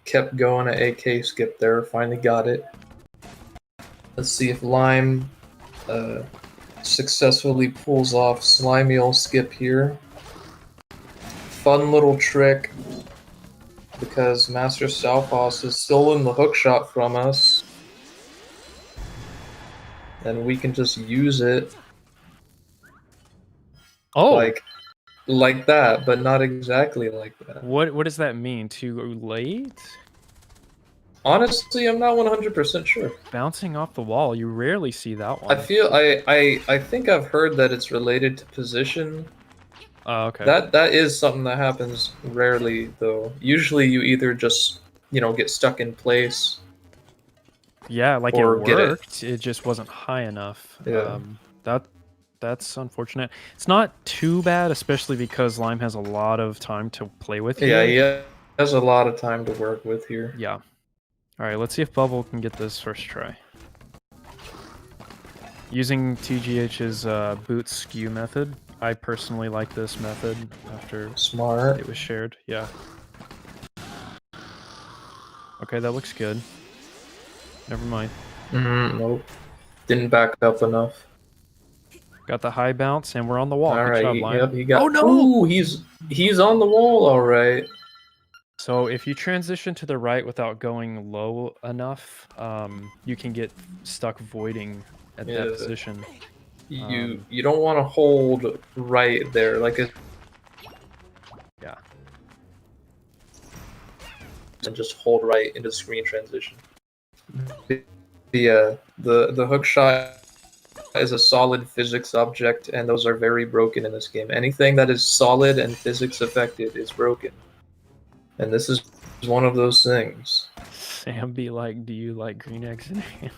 kept going at AK skip there. Finally got it. Let's see if Lime successfully pulls off slimy ol' skip here. Fun little trick, because Master Southpaws is stolen the hookshot from us. And we can just use it Oh, like that, but not exactly like that. what does that mean? Too late? Honestly, I'm not 100% sure. Bouncing off the wall. You rarely see that one. I think I've heard that it's related to position. Oh, okay. That is something that happens rarely, though. Usually, you either just get stuck in place. Yeah, like or it get it. worked. It just wasn't high enough. Yeah. That's unfortunate. It's not too bad, especially because Lime has a lot of time to play with here. Yeah, he has a lot of time to work with here. Yeah. All right, let's see if Bubble can get this first try. Using TGH's boot skew method. I personally like this method after Smart. it was shared. Yeah. Okay, that looks good. Never mind. Nope. Didn't back up enough. Got the high bounce, and we're on the wall. All Good right. job, Lime. Yep. He got. Oh no! Ooh, he's on the wall. All right. So if you transition to the right without going low enough, you can get stuck voiding at that position. You don't want to hold right there, like a. Yeah. And just hold right into screen transition. The hook shot is a solid physics object, and those are very broken in this game. Anything that is solid and physics affected is broken, and this is one of those things. Sam be like, do you like green eggs and ham?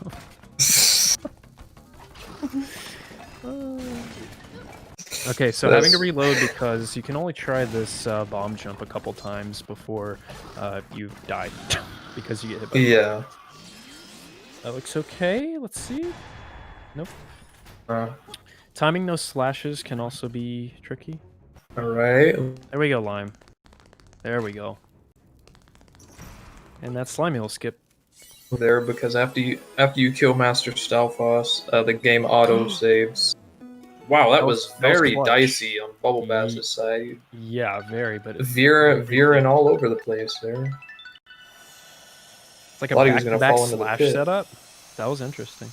Okay, so having to reload because you can only try this bomb jump a couple times before you die because you get hit by. Yeah. That looks okay. Let's see. Nope. Timing those slashes can also be tricky. All right. There we go, Lime. There we go. And that slimy will skip. There, because after you kill Master Stalfos, the game auto saves. Wow, that was very clutch. dicey on BubbleBass's side. Yeah, very, but Veering all over the place there. It's like a back-to-back slash setup. That was interesting.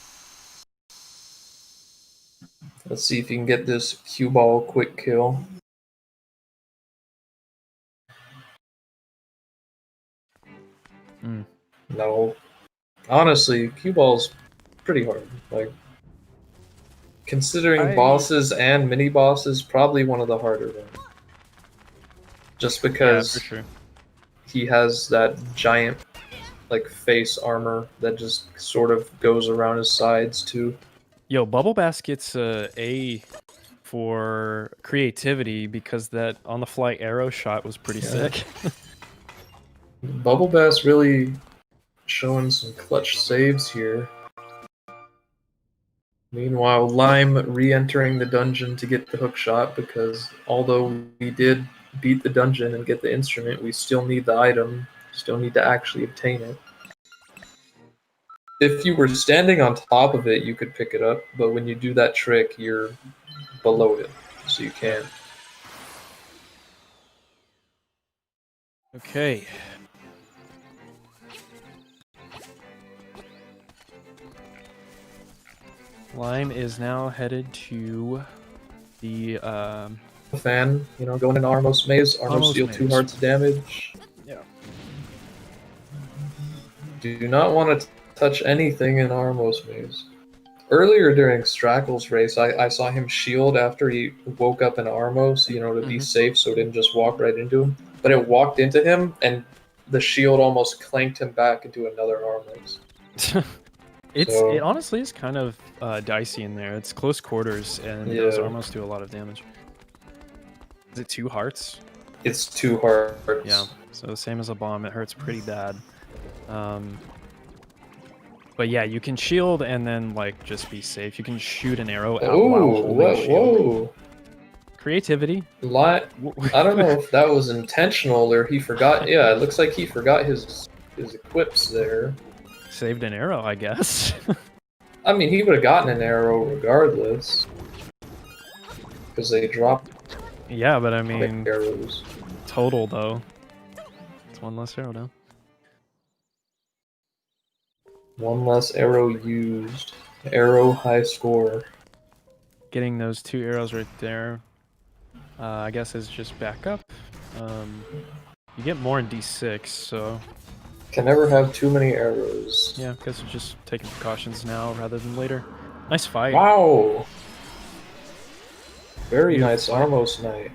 Let's see if you can get this cue ball quick kill. No. Honestly, cue ball's pretty hard. Like, considering bosses and mini bosses, probably one of the harder ones. Just because he has that giant like face armor that just sort of goes around his sides too. Yo, BubbleBass gets A for creativity because that on-the-fly arrow shot was pretty sick. BubbleBass really showing some clutch saves here. Meanwhile, Lime re-entering the dungeon to get the hook shot because although we did beat the dungeon and get the instrument, we still need the item, still need to actually obtain it. If you were standing on top of it, you could pick it up, but when you do that trick, you're below it, so you can't. Okay. Lime is now headed to the fan, you know, going in Armos Maze. Armos deal 2 hearts of damage. Yeah. Do not want to touch anything in Armos Maze. Earlier during Strackle's race, I saw him shield after he woke up in Armos, you know, to be safe so it didn't just walk right into him. But it walked into him, and the shield almost clanked him back into another Armos. It honestly is kind of dicey in there. It's close quarters, and those Armos do a lot of damage. Is it 2 hearts? It's 2 hearts. Yeah, so the same as a bomb, it hurts pretty bad. But yeah, you can shield and then like just be safe. You can shoot an arrow out while holding shield. Whoa. Creativity. I don't know if that was intentional or he forgot. Yeah, it looks like he forgot his equips there. Saved an arrow, I guess. I mean, he would have gotten an arrow regardless. Because they dropped. Yeah, but I mean, arrows. Total though. It's 1 less arrow down. 1 less arrow used. Arrow high score. Getting those 2 arrows right there, I guess is just backup. You get more in D6, so... Can never have too many arrows. Yeah, I guess we're just taking precautions now rather than later. Nice fight. Wow! Very nice Armos Knight.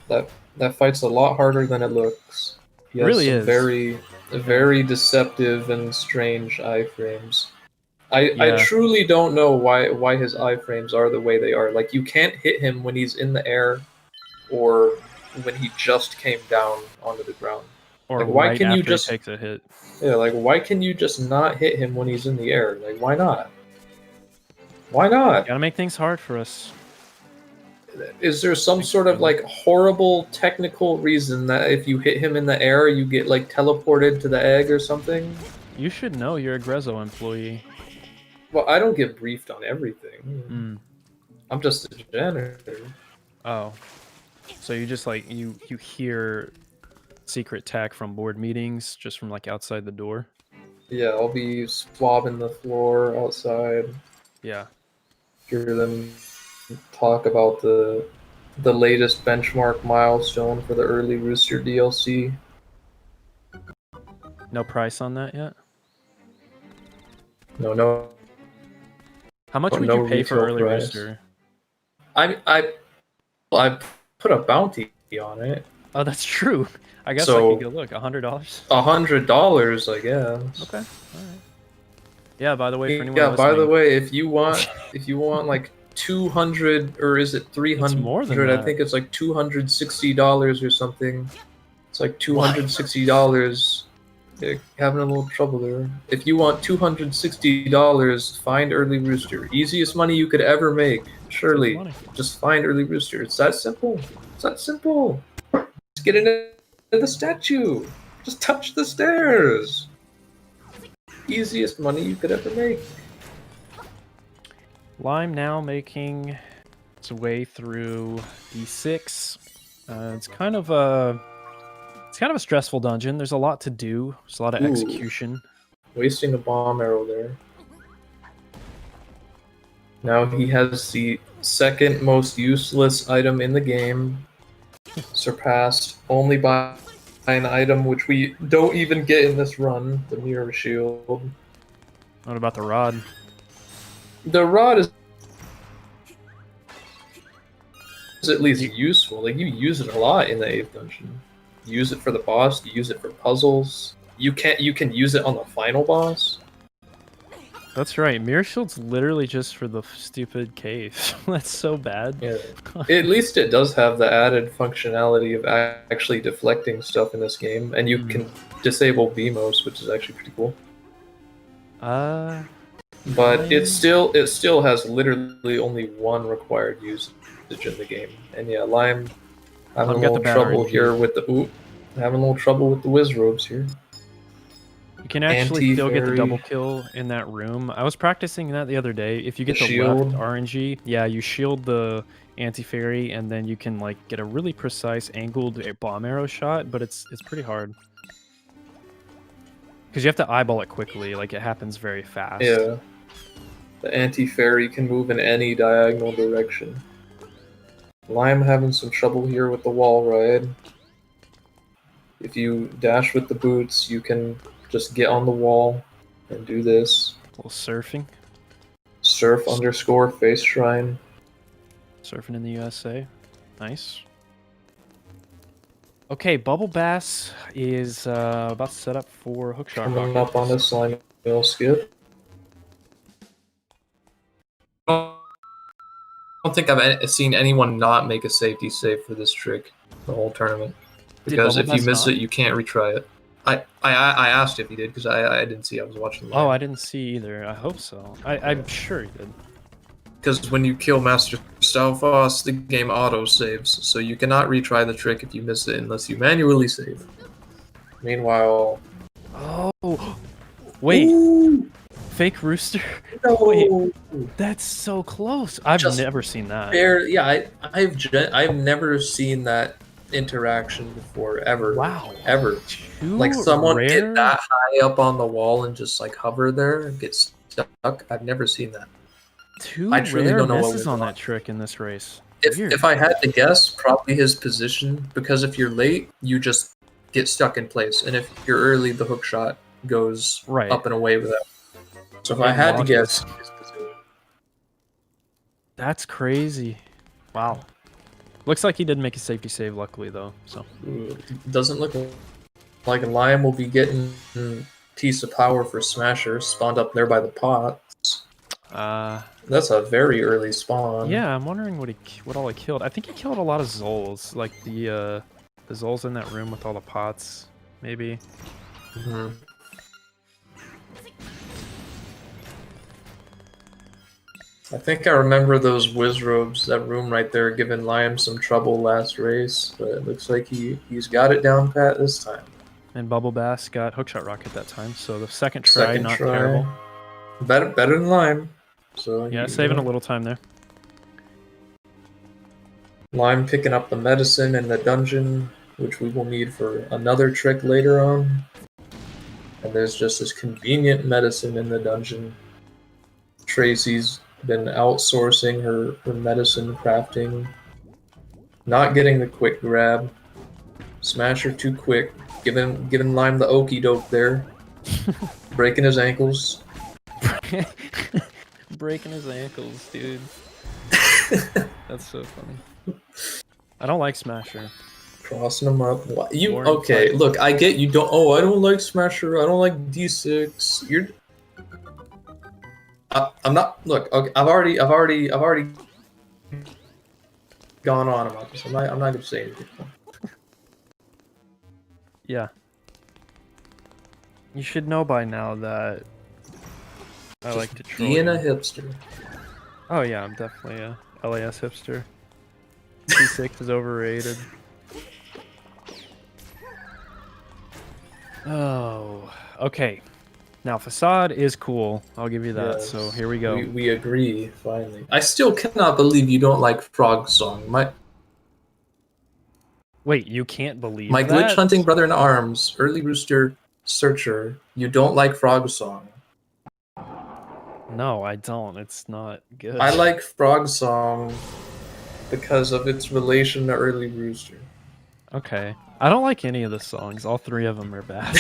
That fight's a lot harder than it looks. He has really some is. Very deceptive and strange iframes. I truly don't know why his iframes are the way they are. Like, you can't hit him when he's in the air or when he just came down onto the ground. Or like, why right can after you just he takes a hit. Yeah, like, why can you just not hit him when he's in the air? Like, why not? Why not? Gotta make things hard for us. Is there some sort of like horrible technical reason that if you hit him in the air, you get like teleported to the egg or something? You should know. You're a Grezzo employee. Well, I don't get briefed on everything. I'm just a janitor. Oh, so you just like you hear secret tech from board meetings just from like outside the door? Yeah, I'll be swabbing the floor outside. Yeah. Hear them talk about the latest benchmark milestone for the early Rooster DLC. No price on that yet? No. How much would you pay for early price. Rooster? I put a bounty on it. Oh, that's true. I guess I could go look. $100. $100, I guess. Okay. All right. Yeah. By the way, for anyone yeah. listening, By the way, if you want like 200 or is it 300? It's more than I that. think it's like $260 or something. It's like $260. They're having a little trouble there. If you want $260, find Early Rooster. Easiest money you could ever make. Surely, money. just find Early Rooster. It's that simple. It's that simple. Just get into the statue. Just touch the stairs. Easiest money you could ever make. Lime now making its way through D6. It's kind of a stressful dungeon. There's a lot to do. There's a lot of execution. Wasting a bomb arrow there. Now he has the second most useless item in the game, surpassed only by an item which we don't even get in this run, the mirror shield. What about the rod? The rod is at least useful. Like, you use it a lot in the 8th dungeon. You use it for the boss, you use it for puzzles. You can use it on the final boss. That's right. Mirror Shield's literally just for the stupid cave. That's so bad. Yeah. At least it does have the added functionality of actually deflecting stuff in this game, and you can disable BMOS, which is actually pretty cool. But it still has literally only one required usage in the game. And yeah, Lime having a little trouble here with the having a little trouble with the whiz robes here. You can actually still get the double kill in that room. I was practicing that the other day. If you get the left RNG, yeah, you shield the anti-fairy, and then you can like get a really precise angled bomb arrow shot, but it's pretty hard. Because you have to eyeball it quickly, like it happens very fast. Yeah. The anti-fairy can move in any diagonal direction. Lime having some trouble here with the wall ride. If you dash with the boots, you can just get on the wall and do this. A little surfing. Surf _ face shrine. Surfing in the USA. Nice. Okay, BubbleBass is about to set up for hookshot Coming rocket. up on this slime mill skip. I don't think I've seen anyone not make a safety save for this trick the whole tournament. Because if you miss it, you can't retry it. I asked if he did because I didn't see. I was watching. Oh, I didn't see either. I hope so. I'm sure he did. Because when you kill Master Stalfoss, the game auto saves, so you cannot retry the trick if you miss it unless you manually save. Meanwhile, oh wait, fake rooster. No. Wait, that's so close. I've never seen that. Yeah, I've never seen that interaction before ever. Wow, ever. Like someone get that high up on the wall and just like hover there and get stuck. I've never seen that. I truly don't know what was on that trick in this race. If I had to guess, probably his position, because if you're late, you just get stuck in place, and if you're early, the hook shot goes up and away with that. So if I had to guess, his position. That's crazy. Wow. Looks like he did make a safety save, luckily, though. So doesn't look like a Lion will be getting piece of power for Smasher spawned up there by the pots. That's a very early spawn. Yeah, I'm wondering what all he killed. I think he killed a lot of Zols, like the Zols in that room with all the pots, maybe. Mm-hmm. I think I remember those whiz robes, that room right there, giving Liam some trouble last race, but it looks like he's got it down pat this time. And BubbleBass got hookshot rocket that time, so the second try, not terrible. Better than Lime. So yeah, saving a little time there. Lime picking up the medicine in the dungeon, which we will need for another trick later on. And there's just this convenient medicine in the dungeon. Tracy's been outsourcing her medicine crafting. Not getting the quick grab. Smasher too quick. Giving Lime the okie doke there. Breaking his ankles. Breaking his ankles, dude. That's so funny. I don't like Smasher. Crossing him up. Okay? Look, I get you don't. Oh, I don't like Smasher. I don't like D6. I'm not. Look, okay, I've already gone on about this. I'm not gonna say anything. Yeah. You should know by now that I Just like to troll being you. a hipster. Oh yeah, I'm definitely a LAS hipster. T6 is overrated. Oh, okay. Now facade is cool. I'll give you that. Yes, So here we go. We agree finally. I still cannot believe you don't like Frog Song. Wait, you can't believe My that? glitch hunting brother in arms, early rooster searcher. You don't like Frog Song. No, I don't. It's not good. I like Frog Song because of its relation to early rooster. Okay. I don't like any of the songs. All three of them are bad.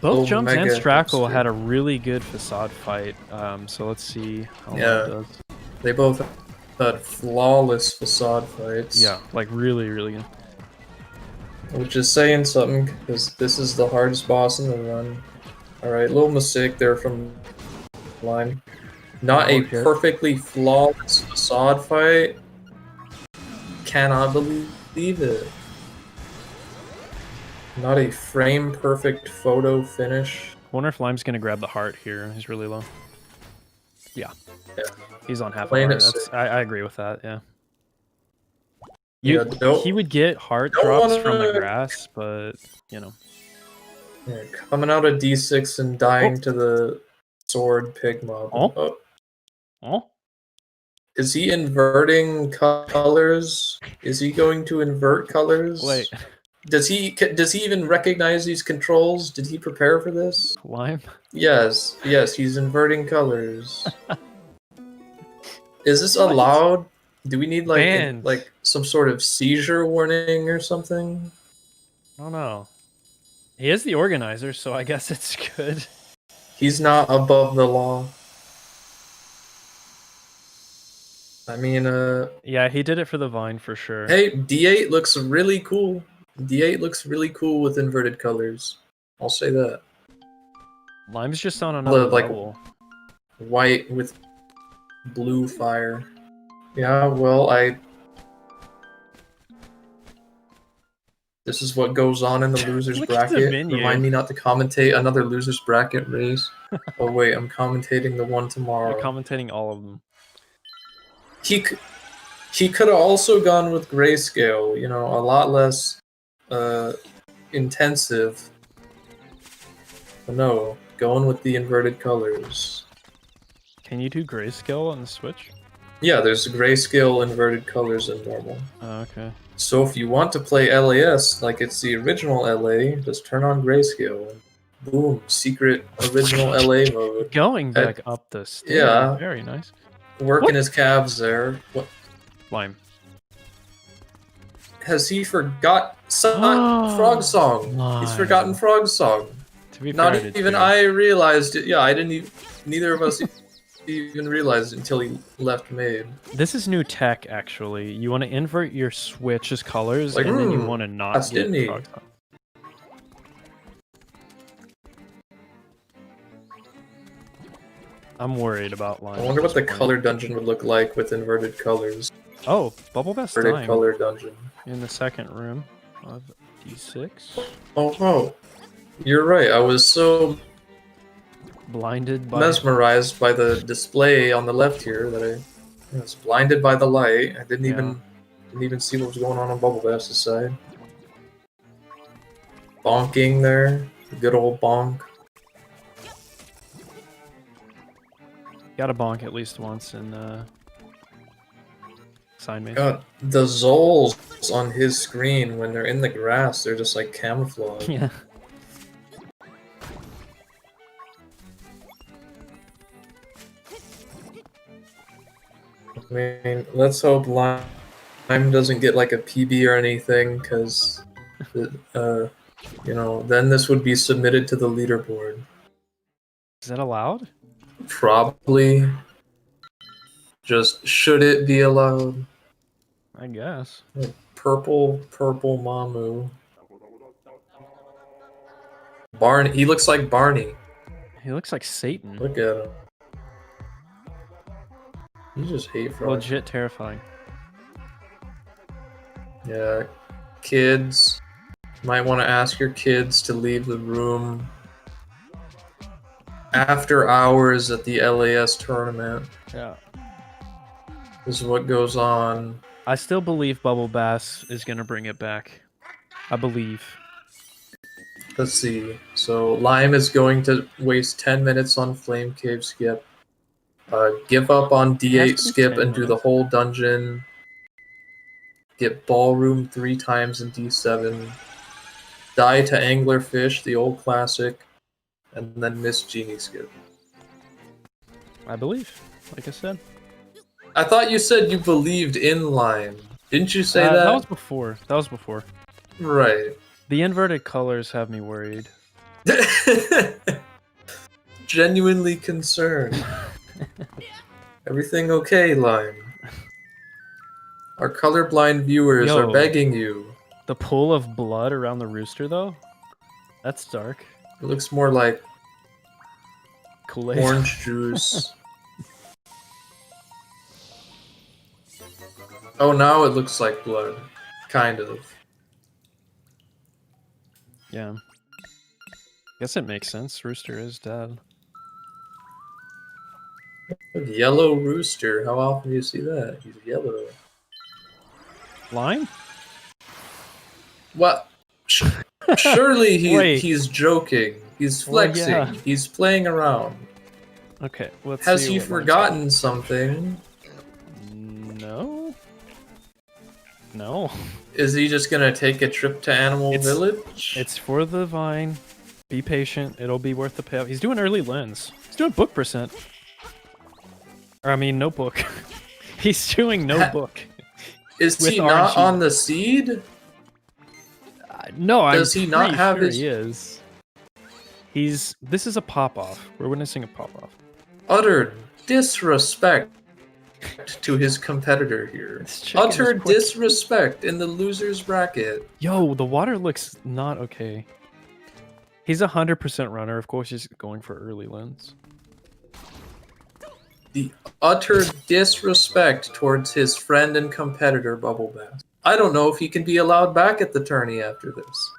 Both Jumps and Omega Strackle hipster. had a really good facade fight. So let's see how Yeah. one does. They both had flawless facade fights. Yeah, like really, really good. Which is saying something, because this is the hardest boss in the run. Alright, little mistake there from Lime. Not a Okay. perfectly flawless facade fight. Cannot believe it. Not a frame perfect photo finish. Wonder if Lime's gonna grab the heart here. He's really low. Yeah. Yeah. He's on half a Playing heart. it That's, safe. I agree with that, yeah. Yeah, He would get heart don't drops wanna- from the grass, but, you know. Yeah, coming out of D6 and dying to the sword pig mob. Oh. Oh? Is he inverting colors? Is he going to invert colors? Wait. Does he even recognize these controls? Did he prepare for this? Lime? Yes, he's inverting colors. Is this allowed? Do we need Banned. like some sort of seizure warning or something? I don't know. He is the organizer, so I guess it's good. He's not above the law. I mean, Yeah, he did it for the vine for sure. hey, D8 looks really cool. D8 looks really cool with inverted colors. I'll say that. Lime's just on another Like, level. white with blue fire. Yeah, well, this is what goes on in the losers Look at the bracket. menu. Remind me not to commentate another losers bracket race. Oh wait, I'm commentating the one tomorrow. You're commentating all of them. He could have also gone with grayscale, you know, a lot less intensive. But no, going with the inverted colors. Can you do grayscale on the Switch? Yeah, there's grayscale, inverted colors, and normal. Oh, okay. So if you want to play LAS like it's the original LA, just turn on grayscale. Boom, secret original LA mode. Going back up the stairs. yeah. Very nice. Working What? his calves there. What? Lime. Has he forgot Frog Song? He's Lime. forgotten Frog Song. To be Not fair, I did even too. I realized it. Yeah, I didn't even. Neither of us even realized it until he left Maid. This is new tech, actually. You want to invert your Switch's colors, Like, and then you want to not that's get neat. frog song. I'm worried about Lime. I wonder what the color dungeon would look like with inverted colors. Oh, BubbleBass Inverted time color dungeon. in the second room of D6. Oh, you're right. I was so Blinded by... mesmerized by the display on the left here that I was blinded by the light. I didn't even see what was going on BubbleBass's side. Bonking there, good old bonk. Gotta bonk at least once in sign maze. God, the Zols on his screen when they're in the grass, they're just like camouflage. Yeah. I mean, let's hope Lime doesn't get like a PB or anything, because, you know, then this would be submitted to the leaderboard. Is that allowed? Probably. Just should it be allowed? I guess. Purple Mamu. Barney. He looks like Barney. He looks like Satan. Look at him. You just hate frogs. Legit terrifying. Yeah, kids. Might want to ask your kids to leave the room after hours at the LAS tournament. Yeah. This is what goes on. I still believe BubbleBass is gonna bring it back. I believe. Let's see. So Lime is going to waste 10 minutes on Flame Cave skip. Give up on It has D8 to be skip 10 and do the minutes. whole dungeon. Get Ballroom 3 times in D7. Die to Anglerfish, the old classic. And then miss Genie skip. I believe. Like I said. I thought you said you believed in Lime. Didn't you say that? That was before. That was before. Right. The inverted colors have me worried. Genuinely concerned. Everything okay, Lime? Our colorblind viewers are Yo. begging you. The pool of blood around the rooster, though? That's dark. It looks more like Kool-Aid. orange juice. Oh, now it looks like blood. Kind of. Yeah. Guess it makes sense. Rooster is dead. Yellow rooster. How often do you see that? He's yellow. Lime? What? Surely Wait. he's joking. He's Well, flexing. yeah. He's playing around. Okay, let's Has see he what Lime's forgotten something? got. No. No. Is he just gonna take a trip to Animal Village? It's for the vine. Be patient. It'll be worth the payoff. He's doing early lens. He's doing book percent. Or I mean, notebook. He's doing notebook. Is with he not RNG. on the seed? No, I'm Does he not pretty have sure his- he is. This is a pop-off. We're witnessing a pop-off. Utter disrespect to his competitor here. This chicken Utter is quick. disrespect in the loser's bracket. Yo, the water looks not okay. He's 100% runner. Of course, he's going for early lens. The utter disrespect towards his friend and competitor, BubbleBass. I don't know if he can be allowed back at the tourney after this.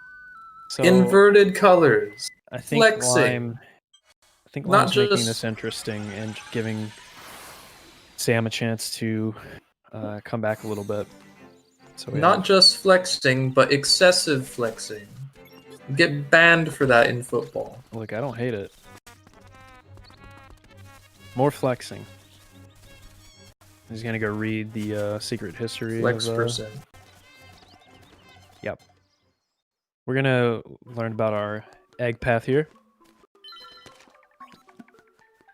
So Inverted colors. I think flexing. I think Not Lime's making just- this interesting and giving Sam a chance to come back a little bit. So yeah. Not just flexing, but excessive flexing. Get banned for that in football. Look, I don't hate it. More flexing. He's gonna go read the secret history. Flex of, percent. Yep. We're gonna learn about our egg path here.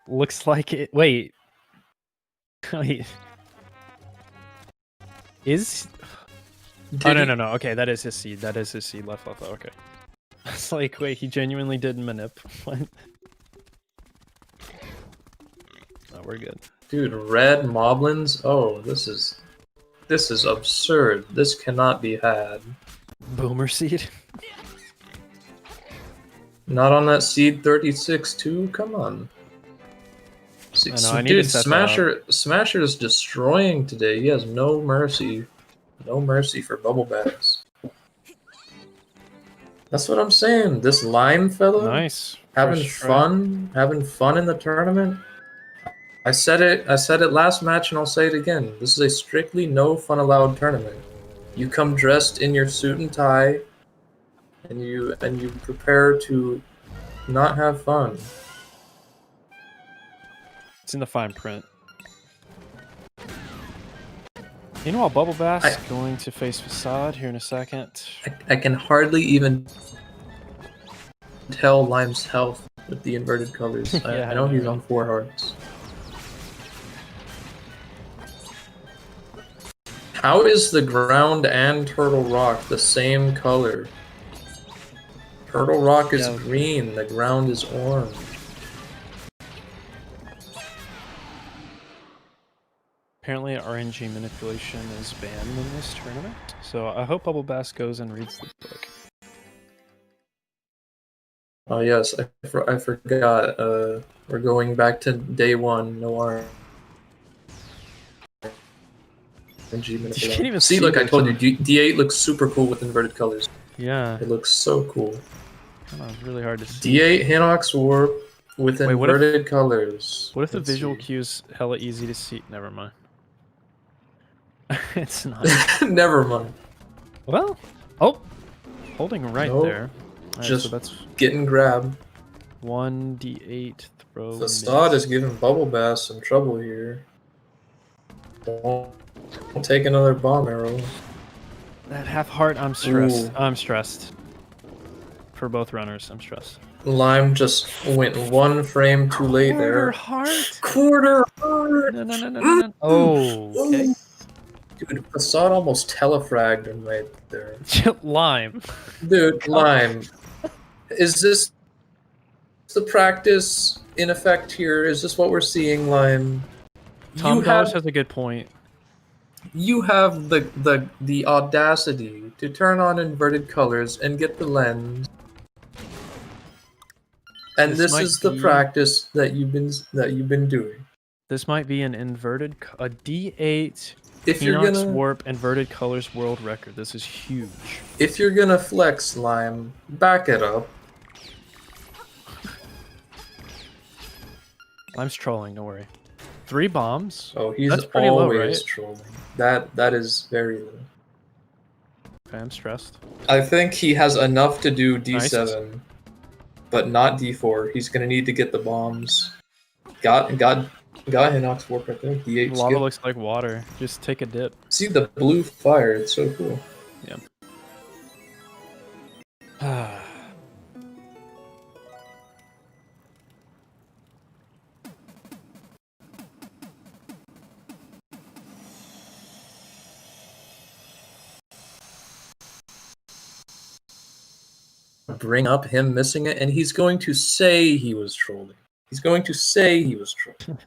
Looks like it. Wait. Wait. Is. Oh, no. Okay, that is his seed. That is his seed. Left. Okay. It's like, wait, he genuinely did manip. What? Oh, we're good. Dude, red moblins? Oh, this is absurd. This cannot be had. Boomer seed. Not on that seed 36 too? Come on. See, I know, I need to dude, set that Smasher is destroying today. He has no mercy. No mercy for BubbleBass. That's what I'm saying. This Lime fellow Nice. having First try. fun in the tournament. I said it last match and I'll say it again. This is a strictly no fun allowed tournament. You come dressed in your suit and tie and you prepare to not have fun. It's in the fine print. Meanwhile, BubbleBass going to face Facade here in a second. I can hardly even tell Lime's health with the inverted colors. Yeah, I know he's on 4 hearts. How is the ground and Turtle Rock the same color? Turtle Rock is Yeah. green, the ground is orange. Apparently, RNG manipulation is banned in this tournament. So I hope BubbleBass goes and reads the book. Oh yes, I forgot. We're going back to day one. No RNG You can't even See, like I the- told you, D8 looks super cool with inverted colors. Yeah. It looks so cool. I don't know, it's really hard to see. D8 Hinox Warp with Wait, inverted colors. What if the Let's visual see. cue's hella easy to see? Never mind. It's not. Never mind. Well, oh, holding right Nope. there. All right, Just so that's getting grabbed. 1d8 throw. Facade miss. is giving BubbleBass some trouble here. Don't take another bomb arrow. That half heart, I'm stressed. Ooh. I'm stressed. For both runners, I'm stressed. Lime just went one frame too late Quarter there. heart. Quarter heart. No. Oh, okay. Dude, Facade almost telefragged him right there. Lime. Dude, Lime. Is this the practice in effect here? Is this what we're seeing, Lime? Tom Dollars has a good point. You have the audacity to turn on inverted colors and get the lens. And this is the practice that you've been doing. This might be an inverted a D8 If you're Hinox gonna Warp inverted colors world record. This is huge. If you're gonna flex, Lime, back it up. Lime's trolling, don't worry. 3 bombs. Oh, he's That's pretty low, always right? trolling. That is very low. Okay, I'm stressed. I think he has enough to do D7, Nice. but not D4. He's gonna need to get the bombs. Got Hinox Warp right there. D8 Lava skip. looks like water. Just take a dip. See the blue fire, it's so cool. Yeah. Bring up him missing it, and he's going to say he was trolling. He's going to say he was trolling.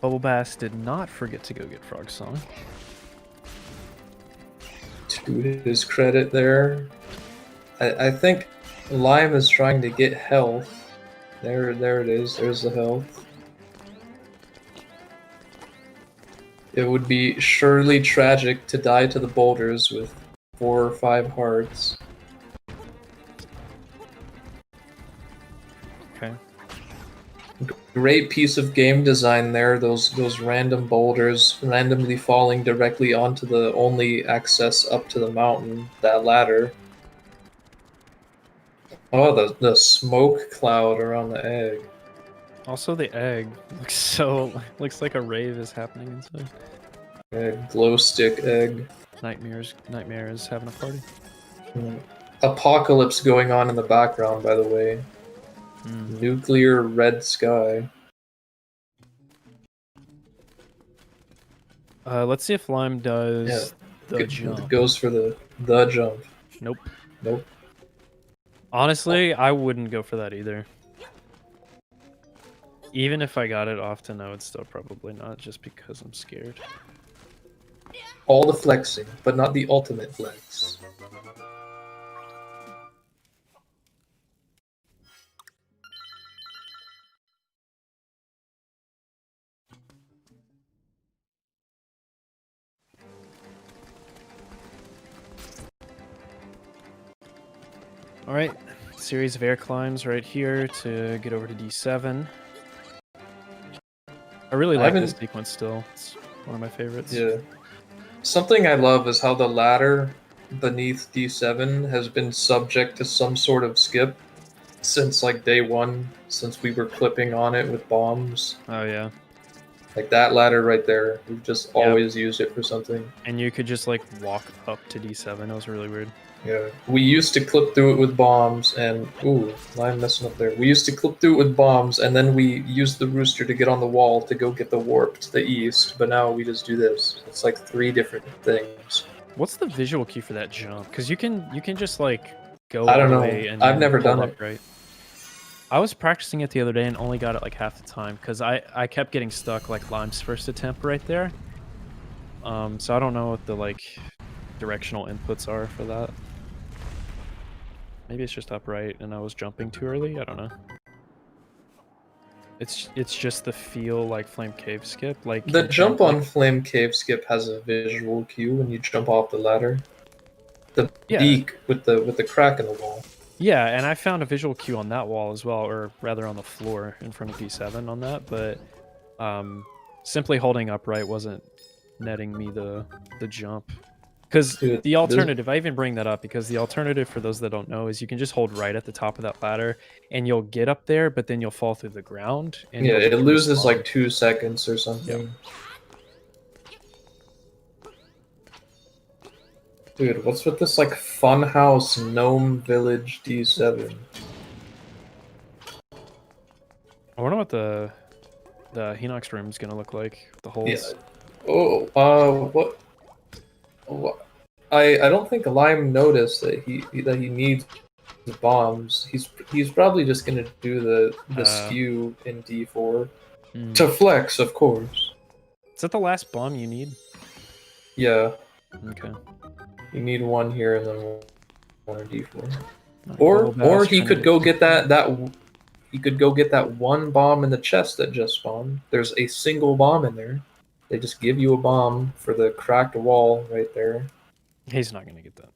BubbleBass did not forget to go get Frog Song. To his credit there. I think Lime is trying to get health. There it is. There's the health. It would be surely tragic to die to the boulders with 4 or 5 hearts. Okay. Great piece of game design there. Those random boulders randomly falling directly onto the only access up to the mountain, that ladder. Oh, the smoke cloud around the egg. Also, the egg looks like a rave is happening inside. Glow stick egg. Nightmare is having a party. Apocalypse going on in the background, by the way. Nuclear red sky. Let's see if Lime does the jump. Goes for the jump. Nope. Nope. Honestly, I wouldn't go for that either. Even if I got it often, I would still probably not, just because I'm scared. All the flexing, but not the ultimate flex. Alright, series of air climbs right here to get over to D7. I really like this sequence still. It's one of my favorites. Yeah. Something I love is how the ladder beneath D7 has been subject to some sort of skip since like day 1, since we were clipping on it with bombs. Oh yeah. Like that ladder right there, we've just always used it for something. And you could just like walk up to D7. It was really weird. Yeah, we used to clip through it with bombs, and ooh, I'm messing up there. We used to clip through it with bombs, and then we used the rooster to get on the wall to go get the warp to the east. But now we just do this. It's like 3 different things. What's the visual key for that jump? Because you can just like go. I don't know. Away and I've never done it. Right. I was practicing it the other day and only got it like half the time because I kept getting stuck like Lime's first attempt right there. So I don't know what the like directional inputs are for that. Maybe it's just upright and I was jumping too early. I don't know. It's just the feel like Flame Cave skip. Like The you jump can't, on like, Flame Cave Skip has a visual cue when you jump off the ladder. The yeah. beak with the crack in the wall. Yeah, and I found a visual cue on that wall as well, or rather on the floor in front of D7 on that, but simply holding upright wasn't netting me the jump. Because Dude, the alternative, I even bring that up because the alternative for those that don't know is you can just hold right at the top of that ladder and you'll get up there, but then you'll fall through the ground. And yeah, you'll it loses respawn. like 2 seconds or something. Dude, what's with this like Funhouse Gnome Village D7? I wonder what the Hinox room is gonna look like. The holes. Yeah. Oh, what? I don't think Lime noticed that he needs bombs. He's probably just gonna do the skew in D4 to flex, of course. Is that the last bomb you need? Yeah. Okay. You need one here and then one in D4. Right, Or he could go get he could go get that one bomb in the chest that just spawned. There's a single bomb in there. They just give you a bomb for the cracked wall right there. He's not gonna get that.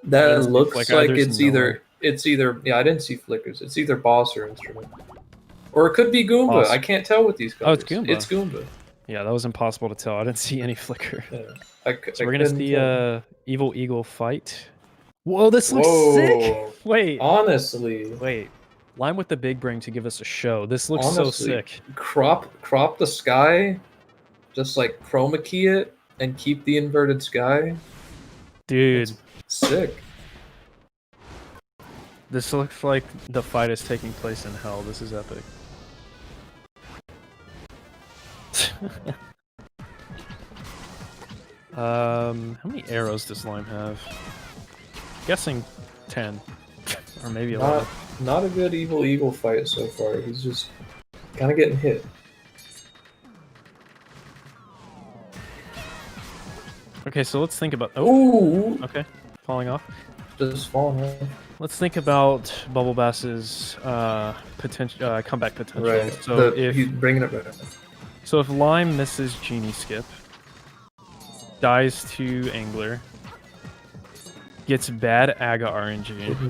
That looks like like there's it's no either yeah, I didn't see flickers. It's either boss or instrument. Or it could be Goomba. Boss. I can't tell with these colors. Oh, it's Goomba. It's Goomba. Yeah, that was impossible to tell. I didn't see any flicker. Yeah. So we're gonna see Evil Eagle fight. Whoa, this looks sick! Wait. Honestly. Wait. Lime with the big brain to give us a show. This looks so sick. Crop the sky, just like chroma key it, and keep the inverted sky. Dude. That's sick. This looks like the fight is taking place in hell. This is epic. How many arrows does Lime have? Guessing 10. Or maybe 11. Not a good Evil Eagle fight so far. He's just kind of getting hit. Okay, so let's think about... Ooh! Okay, falling off. Just falling off. Let's think about BubbleBass's potential comeback potential. Right. So he's bringing it back. So if Lime misses Genie Skip, dies to Angler, gets bad Aga RNG,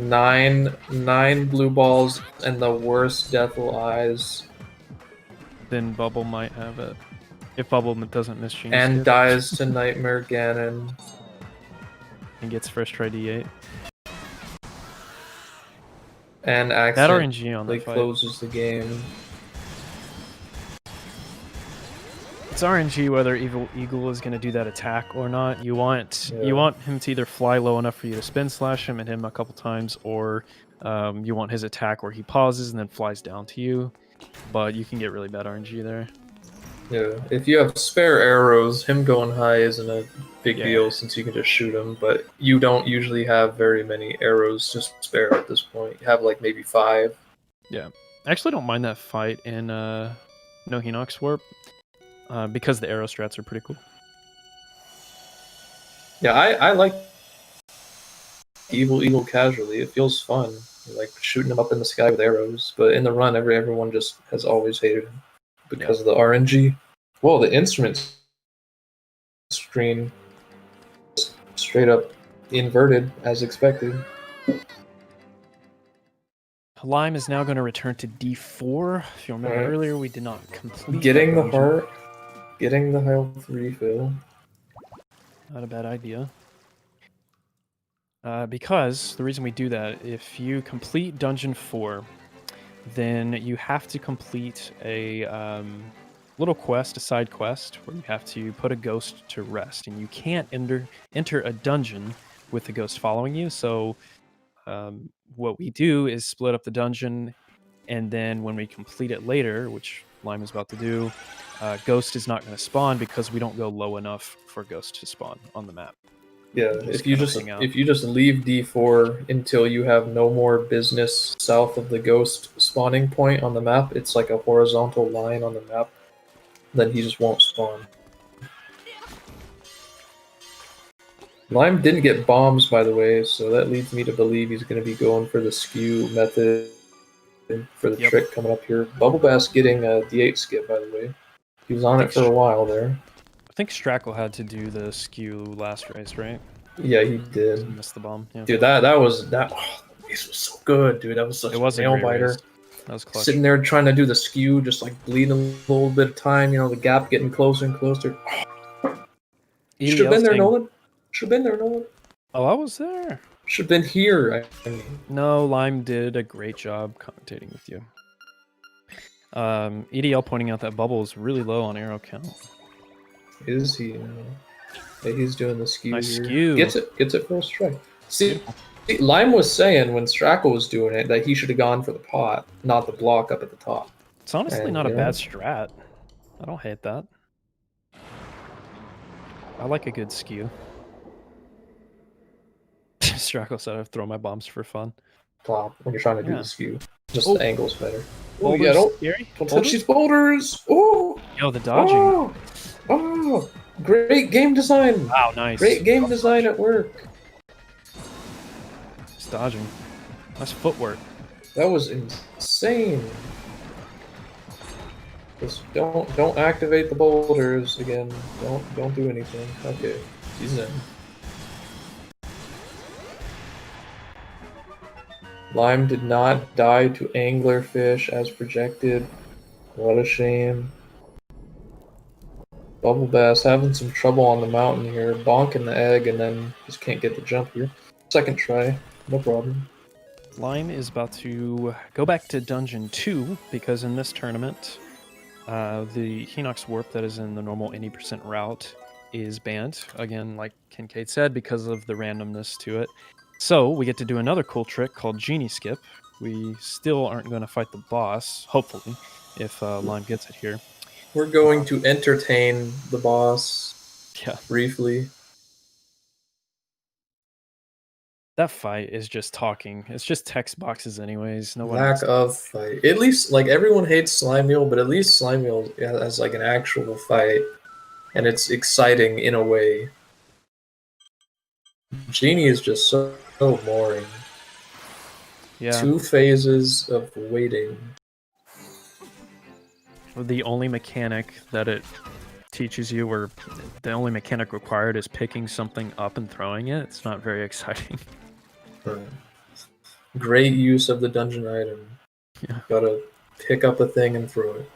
nine blue balls and the worst Deathful Eyes, then Bubble might have it. If Bubble doesn't miss Genie and Skip. dies to Nightmare Ganon, And gets first try D8. and That RNG on the fight. closes the game. It's RNG whether Evil Eagle is going to do that attack or not. You want him to either fly low enough for you to spin slash him and hit him a couple times, or you want his attack where he pauses and then flies down to you. But you can get really bad RNG there. Yeah, if you have spare arrows, him going high isn't a big deal since you can just shoot him, but you don't usually have very many arrows just spare at this point. You have like maybe 5. Yeah. I actually don't mind that fight in No Hinox Warp. Because the arrow strats are pretty cool. Yeah, I like Evil Eagle casually. It feels fun, like shooting him up in the sky with arrows. But in the run, everyone just has always hated him because of the RNG. Well, the instrument screen straight up inverted as expected. Lime is now going to return to D4. If you remember earlier, we did not complete Getting the heart. Getting the health refill. Not a bad idea. Because the reason we do that, if you complete Dungeon 4, then you have to complete a little quest, a side quest, where you have to put a ghost to rest. And you can't enter a dungeon with the ghost following you. So what we do is split up the dungeon, and then when we complete it later, which Lime is about to do, Ghost is not going to spawn because we don't go low enough for Ghost to spawn on the map. Yeah, if you just leave D4 until you have no more business south of the Ghost spawning point on the map, it's like a horizontal line on the map, then he just won't spawn. Lime didn't get bombs, by the way, so that leads me to believe he's going to be going for the skew method for the trick coming up here. BubbleBass getting a D8 skip, by the way. He was on it for a while there. I think Strackle had to do the skew last race, right? Yeah, he did. He missed the bomb. Yeah. Dude, that was that. Oh, this was so good, dude. That was such a nail biter. That was clutch. Sitting there trying to do the skew, just like bleeding a little bit of time. You know, the gap getting closer and closer. Should have been there, Nolan. Should have been there, Nolan. Oh, I was there. Should have been here. I mean. No, Lime did a great job commentating with you. EDL pointing out that Bubble is really low on arrow count. Is he? Yeah, he's doing the skew nice here. Skew. Gets it first strike. See, Lime was saying when Strackle was doing it that he should have gone for the pot, not the block up at the top. It's honestly not a bad strat. I don't hate that. I like a good skew. Strackle said I've thrown my bombs for fun. Plop when you're trying to do the skew. Just the angle's better. Oh yeah, don't touch these boulders. Oh, yo, the dodging. Oh, great game design. Wow, nice. Great game design at work. It's dodging. Nice footwork. That was insane. Just don't activate the boulders again. Don't do anything. Okay, he's in. Lime did not die to anglerfish as projected. What a shame. BubbleBass having some trouble on the mountain here, bonking the egg and then just can't get the jump here. Second try, no problem. Lime is about to go back to Dungeon 2 because in this tournament, the Hinox Warp that is in the normal 80% route is banned. Again, like Kincaid said, because of the randomness to it. So we get to do another cool trick called Genie Skip. We still aren't going to fight the boss, hopefully, if Lime gets it here. We're going to entertain the boss briefly. That fight is just talking. It's just text boxes anyways. No one Lack of fight. At least, like, everyone hates Slime Mule, but at least Slime Mule has, like, an actual fight. And it's exciting in a way. Genie is just so boring. Yeah. 2 phases of waiting. The only mechanic that it teaches you, or the only mechanic required, is picking something up and throwing it. It's not very exciting. Great use of the dungeon item. Yeah. Gotta pick up a thing and throw it.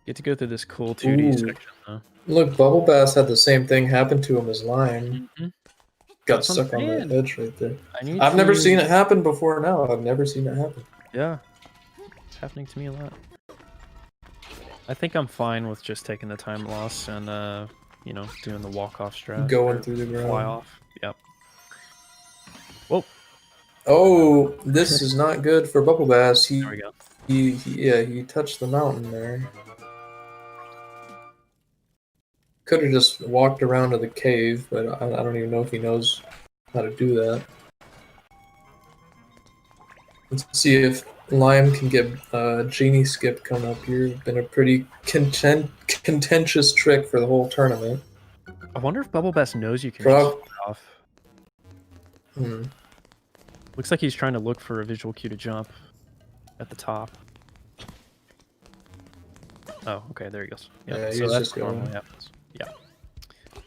Get to go through this cool 2D section, though. Look, BubbleBass had the same thing happen to him as Lime. Got stuck on that edge right there. I've never seen it happen before now. I've never seen it happen. Yeah. It's happening to me a lot. I think I'm fine with just taking the time loss and, you know, doing the walk-off strat. Going through the ground. Fly off. Yep. Whoa. Oh, this is not good for BubbleBass. There we go. He touched the mountain there. Could have just walked around to the cave, but I don't even know if he knows how to do that. Let's see if Lime can get Genie Skip come up here. Been a pretty contentious trick for the whole tournament. I wonder if BubbleBass knows you can just off. Looks like he's trying to look for a visual cue to jump at the top. Oh, okay, there he goes. Yep. Yeah, so that's normally happens. Yeah.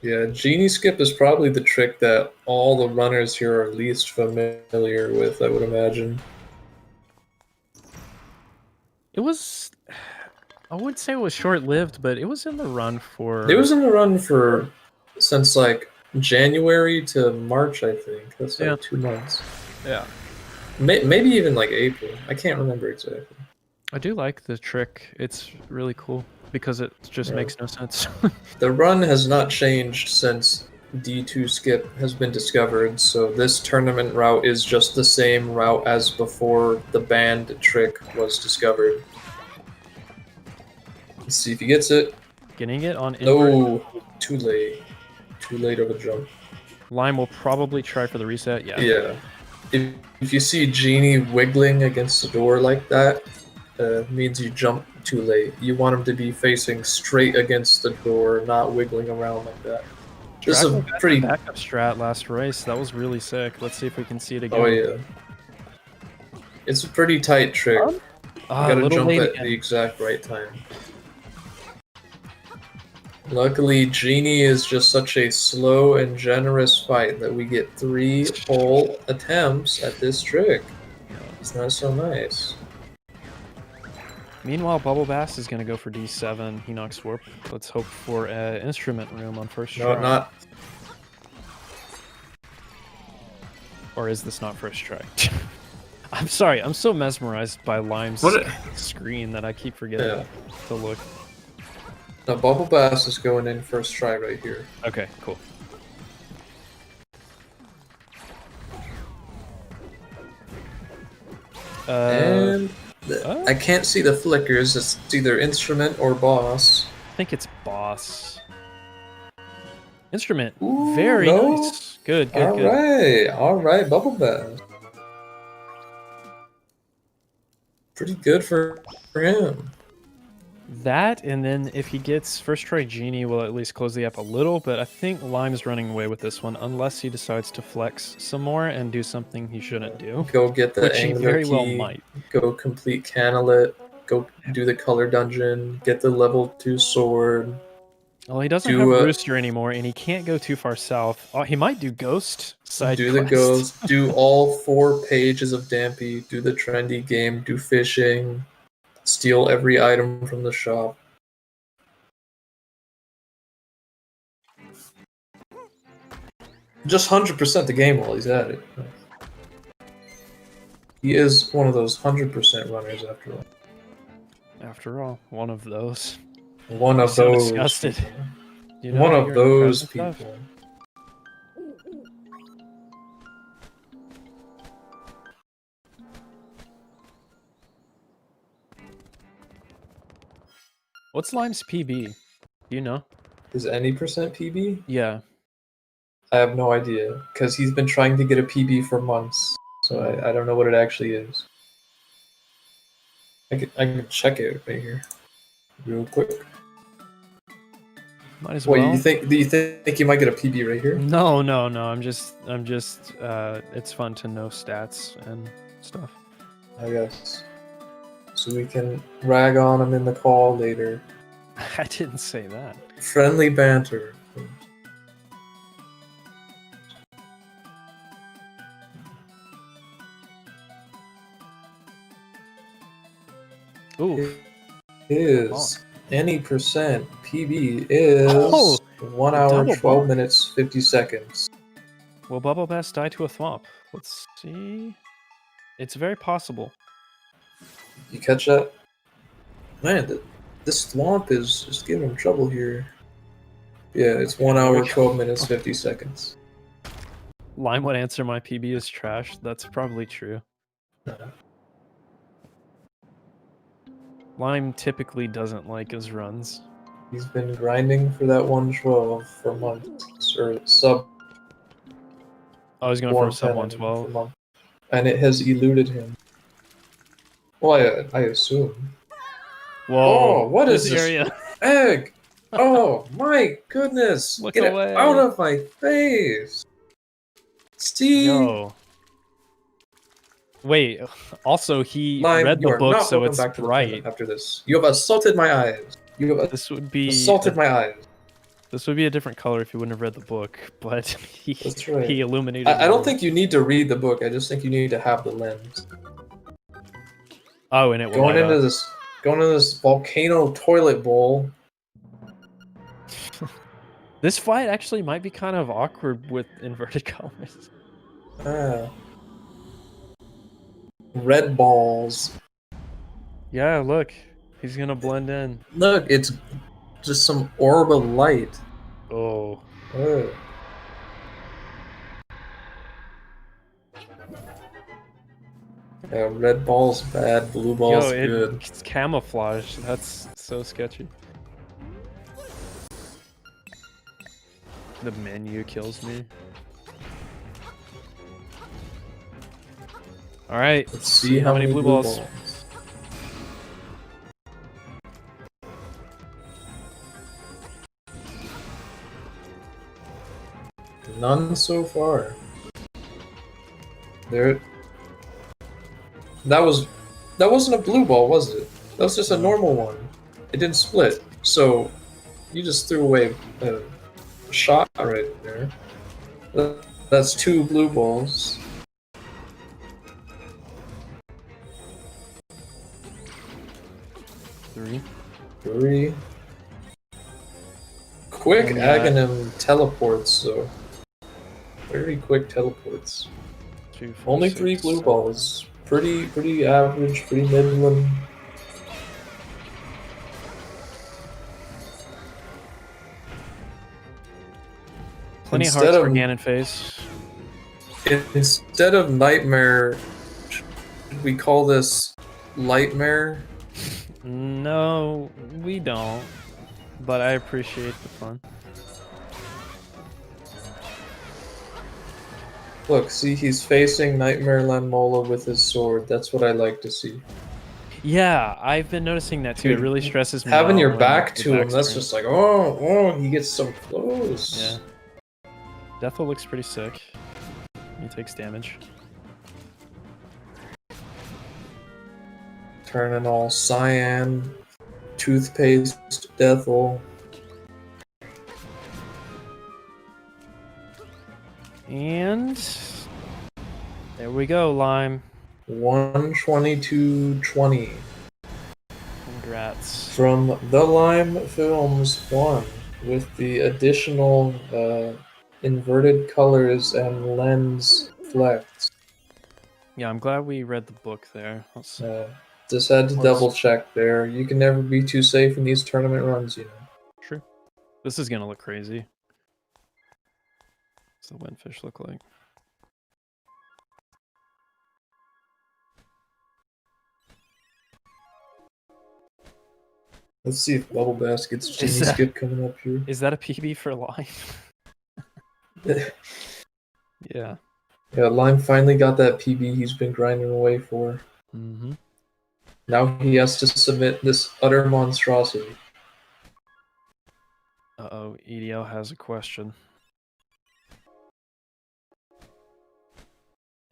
Yeah, Genie Skip is probably the trick that all the runners here are least familiar with, I would imagine. It was... I wouldn't say it was short-lived, but it was in the run for... It was in the run for... since, like, January to March, I think. That's like 2 months. Yeah. Maybe even, like, April. I can't remember exactly. I do like the trick. It's really cool because it just makes no sense. The run has not changed since D2 Skip has been discovered, so this tournament route is just the same route as before the banned trick was discovered. Let's see if he gets it. Getting it on invert. Oh, too late. Too late of a jump. Lime will probably try for the reset, yeah. Yeah. if you see Genie wiggling against the door like that, means you jump too late. You want him to be facing straight against the door, not wiggling around like that. This is a Draco got pretty the backup strat last race. That was really sick. Let's see if we can see it again. Oh yeah. It's a pretty tight trick. You gotta jump at the exact right time. Luckily, Genie is just such a slow and generous fight that we get 3 whole attempts at this trick. It's not so nice. Meanwhile, BubbleBass is going to go for D7. He knocks Warp. Let's hope for an instrument room on first try. No, not. Or is this not first try? I'm sorry, I'm so mesmerized by Lime's screen that I keep forgetting to look. No, BubbleBass is going in first try right here. Okay, cool. And I can't see the flickers. It's either instrument or boss. I think it's boss. Instrument. Ooh, very nice. Good, good. All right, BubbleBass. Pretty good for him. That, and then if he gets first try Genie, will at least close the app a little, but I think Lime's running away with this one, unless he decides to flex some more and do something he shouldn't do. Go get the which he angler very key, well might. Go complete Canalit, go do the color dungeon, get the level 2 sword. Well, he doesn't have Rooster anymore, and he can't go too far south. Oh, he might do Ghost side Do quest. the Ghost, do all 4 pages of Dampy, do the trendy game, do fishing, steal every item from the shop. Just 100% the game while he's at it. He is one of those 100% runners after all. After all, one of those. One of so those. Disgusted. You know, one of those people. Stuff. What's Lime's PB? Do you know? Is any percent PB? Yeah. I have no idea, because he's been trying to get a PB for months, so I don't know what it actually is. I can check it right here, real quick. Might as well. Wait, do you think you might get a PB right here? No. I'm just. It's fun to know stats and stuff. I guess. So we can rag on him in the call later. I didn't say that. Friendly banter. Ooh. Is any percent PB is 1 hour, 12 minutes, 50 seconds. Will BubbleBass die to a thwomp? Let's see. It's very possible. You catch that? Man, this thwomp is just giving him trouble here. Yeah, it's 1 hour, 12 minutes, 50 seconds. Lime would answer my PB is trash. That's probably true. Lime typically doesn't like his runs. He's been grinding for that 112 for months, or sub. Oh, he's going for a sub 112. And it has eluded him. Well, I assume. Whoa! Oh, what is this egg? Oh my goodness! Look Get away. it out of my face! Steve! Yo. Wait, also he read the book, so it's right. After this, you have assaulted my eyes. You have assaulted my eyes. This would be a different color if you wouldn't have read the book, but That's right. he illuminated. I don't think you need to read the book. I just think you need to have the lens. Oh, and it will going into this volcano toilet bowl. This fight actually might be kind of awkward with inverted colors. Red balls. Yeah, look. He's gonna blend in. Look, it's just some orb of light. Oh. Yeah, red ball's bad, blue ball's good. It's camouflage. That's so sketchy. The menu kills me. All right. Let's see how many blue balls. None so far. There. That wasn't a blue ball, was it? That was just a normal one. It didn't split. So you just threw away a shot right there. That's 2 blue balls. Three. Quick Aghanim teleports, so very quick teleports. 2, 4, Only 6, 3 blue 7. balls. Pretty average, pretty middling. Plenty of hearts for Ganon face. Instead of Nightmare, should we call this Lightmare? No, we don't. But I appreciate the fun. Look, see, he's facing Nightmare Lanmola with his sword. That's what I like to see. Yeah, I've been noticing that too. Dude, it really stresses me having out your when back the to him, back's that's turned. just like, oh, he gets so close. Yeah. Deathel looks pretty sick. He takes damage. Turning all cyan, toothpaste, Deathel. And there we go, Lime. 122.20 Congrats. from TheLimeFilms 1 with the additional inverted colors and lens flex. Yeah, I'm glad we read the book there. Just had to double check there. You can never be too safe in these tournament runs, you know. True. This is gonna look crazy. What's the windfish look like? Let's see if BubbleBass gets Genie Skip coming up here. Is that a PB for Lime? Yeah. Yeah, Lime finally got that PB he's been grinding away for. Mm-hmm. Now he has to submit this utter monstrosity. Uh-oh, EDL has a question.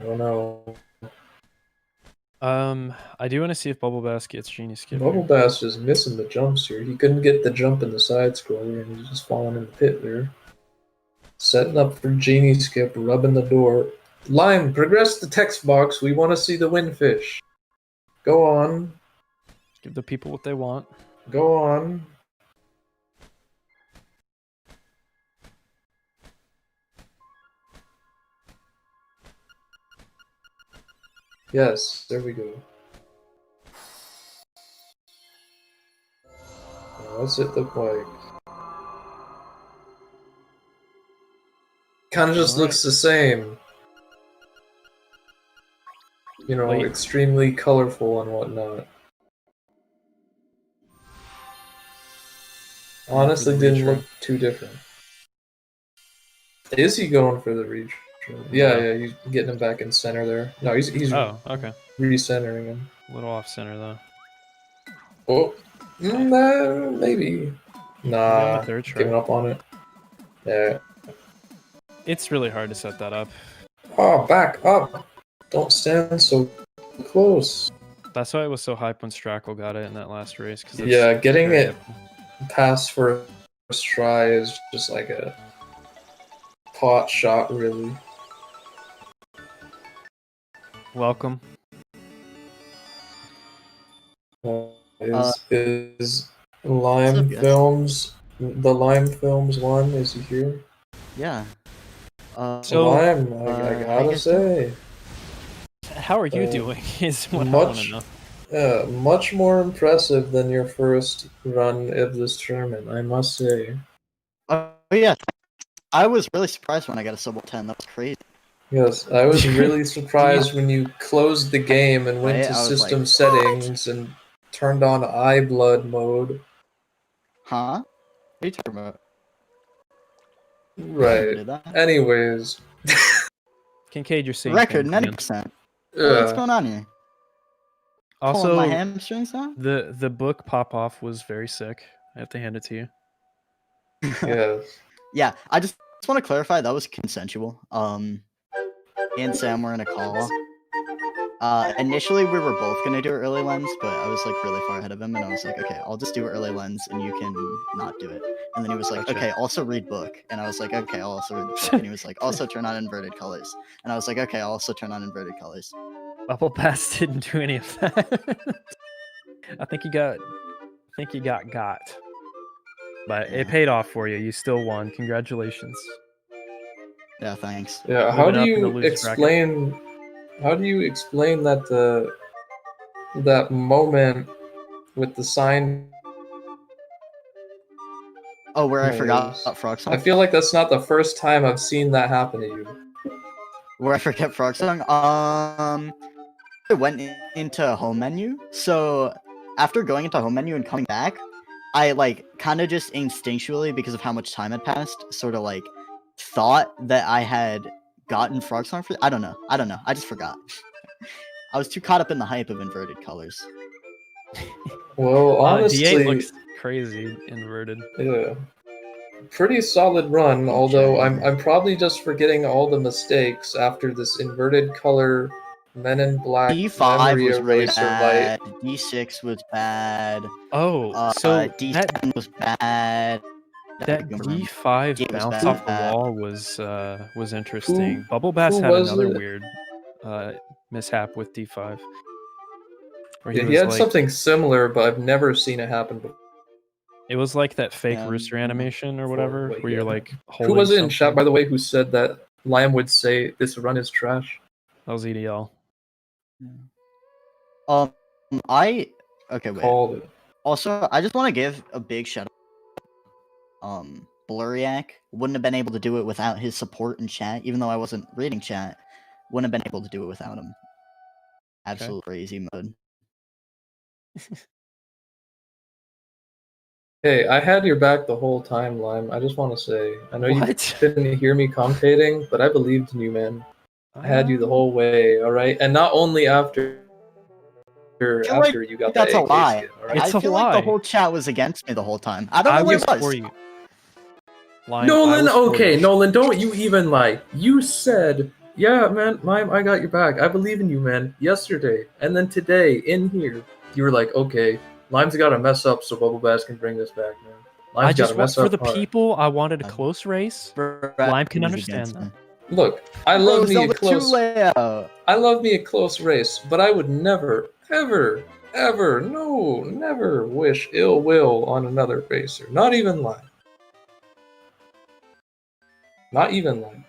I don't know. I do want to see if BubbleBass gets Genie Skip. BubbleBass is missing the jumps here. He couldn't get the jump in the side scroller and he's just falling in the pit there. Setting up for Genie Skip, rubbing the door. Lime, progress the text box. We want to see the windfish. Go on. Give the people what they want. Go on. Yes, there we go. Now, what's it look like? Kind of just looks the same. You know, extremely colorful and whatnot. Honestly, didn't look too different. Is he going for the reach? Yeah, he's getting him back in center there. No, he's okay. Recentering him. A little off center though. Oh, maybe. Nah, giving up on it. Yeah. It's really hard to set that up. Oh, back up! Don't stand so close. That's why it was so hype when Strackle got it in that last race. Yeah, getting it past first try is just like a pot shot, really. Welcome. Is LimeFilms the LimeFilms one? Is he here? Yeah. So Lime, I gotta say, how are you doing? Is what I want to know. Much more impressive than your first run of this tournament, I must say. Oh yeah, I was really surprised when I got a sub 10. That was crazy. Yes, I was really surprised when you closed the game and went to system settings and turned on eye blood mode. Huh? What are you talking about? Right. Anyways. Kincaid, you're seeing record 90%. What's going on here? Pulling my Also, hamstrings out? the book pop off was very sick. I have to hand it to you. Yes. Yeah, I just want to clarify that was consensual. Me and Sam were in a call. Initially we were both gonna do early lens, but I was like really far ahead of him, and I was like, okay, I'll just do early lens, and you can not do it. And then he was like, Gotcha. okay, also read book, and I was like, okay, I'll also read the book. And he was like, also turn on inverted colors, and I was like, okay, I'll also turn on inverted colors. BubbleBass didn't do any of that. I think you got. But it paid off for you. You still won. Congratulations. Yeah, thanks. Yeah. How Moving do up in the you loser explain? How do you explain that that moment with the sign? Oh, where I forgot Yes. about Frog I Song? feel like that's not the first time I've seen that happen to you. Where I forget Frog Song? I went into home menu. So after going into home menu and coming back, I like kind of just instinctually, because of how much time had passed, sort of like thought that I had gotten Frog Song for. I don't know. I just forgot. I was too caught up in the hype of inverted colors. Well, honestly, D8 looks crazy inverted. yeah, pretty solid run. Although I'm probably just forgetting all the mistakes after this inverted color Men in Black D5 memory was really eraser bad. light. D6 was bad. Oh, so D10 that was bad. D5 It was bounce off the bad. wall was interesting. BubbleBass who had was another it? weird mishap with D5. Where Yeah, he was had like, something similar, but I've never seen it happen before. it was like that fake Yeah, rooster yeah. animation or whatever, Wait, where you're yeah. like holding Who was it in chat, something. by the way, who said that Lime would say this run is trash? That was EDL. Okay, wait. Called it. Also, I just want to give a big shout out. Blurriac wouldn't have been able to do it without his support in chat, even though I wasn't reading chat. Wouldn't have been able to do it without him. Absolute crazy mode. Hey, I had your back the whole time, Lime. I just want to say, I know you What? didn't hear me commentating, but I believed in you, man. I had you the whole way, all right? And not only after you got That's that a AK lie. skin, all right? It's I a feel like lie. the whole chat was against me the whole time. I don't know I what was it was. for you. Lime, I Nolan, was for okay, you. Nolan, don't you even lie. You said, yeah, man, Lime, I got your back. I believe in you, man. Yesterday, and then today, in here, you were like, okay, Lime's got to mess up so BubbleBass can bring this back, man. I Lime's got just to want mess for up the hard. people. I wanted a close race. Lime can understand that. Look, I love me a Zelda 2 close. layout. I love me a close race, but I would never, ever, ever, no, never wish ill will on another racer. Not even Lime. Not even Lime.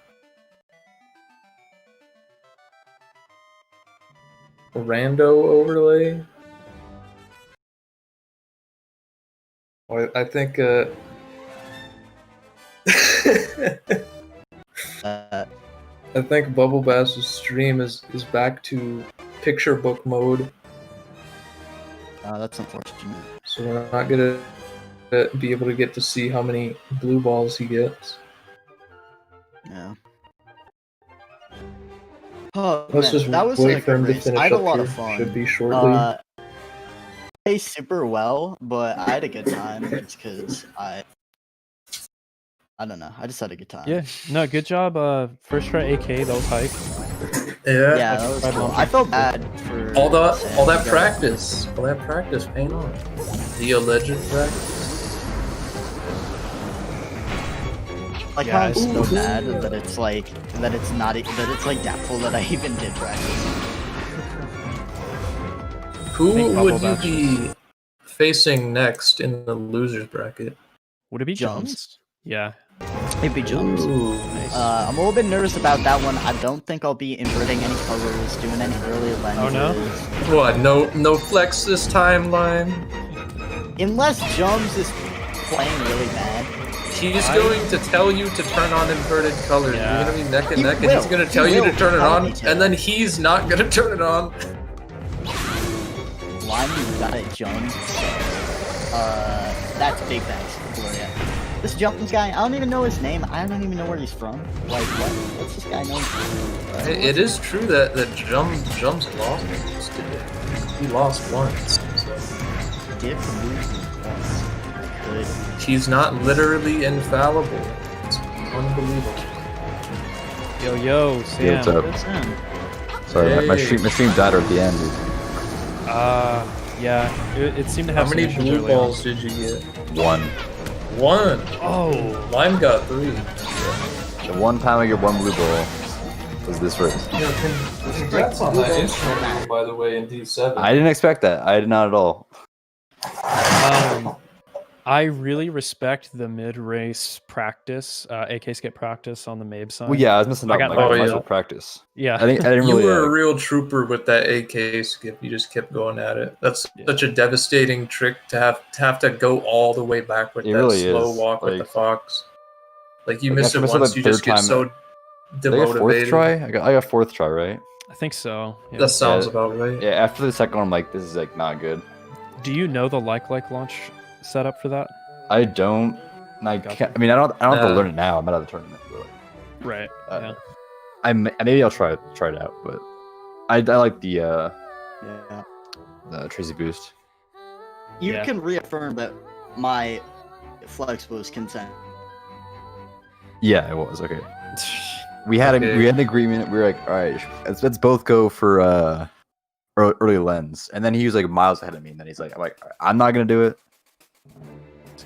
A rando overlay. Well, I think. I think BubbleBass's stream is back to picture book mode, That's unfortunate. so we're not gonna be able to get to see how many blue balls he gets. Yeah. Oh, Let's man, just that was wait a for good him to race. finish I had a up lot here. of fun. Should be shortly. Played super well, but I had a good time just because I don't know. I just had a good time. Yeah, no, good job. First try AK, that was hype. Yeah. Yeah, that was cool. I felt bad for All that Sam. practice, paying off. The alleged practice. Like Yeah, how I I'm see. so bad that it's like that it's not that it's like doubtful that I even did practice. Who think would you BubbleBass be facing next in the losers bracket? Would it be Jumps. Jones? Yeah. It'd be jumps. Ooh. Nice. I'm a little bit nervous about that one. I don't think I'll be inverting any colors, doing any early lenses. Oh, no? What? No flex this timeline. Unless Jums is playing really bad. He's going to tell you to turn on inverted colors. Yeah. You're gonna be neck and He neck, and will. he's gonna He tell you to will. turn it I'll on, be telling. and then he's not gonna turn it on. Lime, you got it, Jums. That's big thanks, Gloria. This Jumpins guy, I don't even know his name. I don't even know where he's from. Like, what's this guy known for? It is true that Jum's lost today. He lost once. So. Did lose once. Good. He's not literally infallible. It's unbelievable. Yo, Sam. what's up? What's him? Sorry, my Hey. stream died at the end, dude. Yeah, it seemed to have How some many issues blue early on. balls did you get? One. One. Oh, Lime got 3. The one time I get one blue ball was this race. Congrats on that instrument room, by the way, in D7. I didn't expect that. I did not at all. I really respect the mid-race practice, AK skip practice on the Mabe side. Well, yeah, I was missing I out got on like- like Oh, yeah. practice. Yeah. I didn't You really. were a real trooper with that AK skip. You just kept going at it. That's such a devastating trick to have to go all the way back with It that really slow is, walk with the like- fox. Like you Like, miss after it missing once, the you just third get time- so Did I get fourth demotivated. try? I got fourth try, right? I think so. Yeah. That sounds Yeah. about right. Yeah. After the second one, I'm like, this is like not good. Do you know the like launch setup for that? I don't. And I Gotcha. can't. I mean, I don't have to Uh, learn it now. I'm out of the tournament. But Right. Yeah. maybe I'll try it out. But I like the Yeah. Tracy boost. You Yeah. can reaffirm that my flex was consent. Yeah, it was okay. We had Okay. we had an agreement. We were like, all right, let's both go for early lens. And then he was like miles ahead of me. And then he's like, I'm not gonna do it.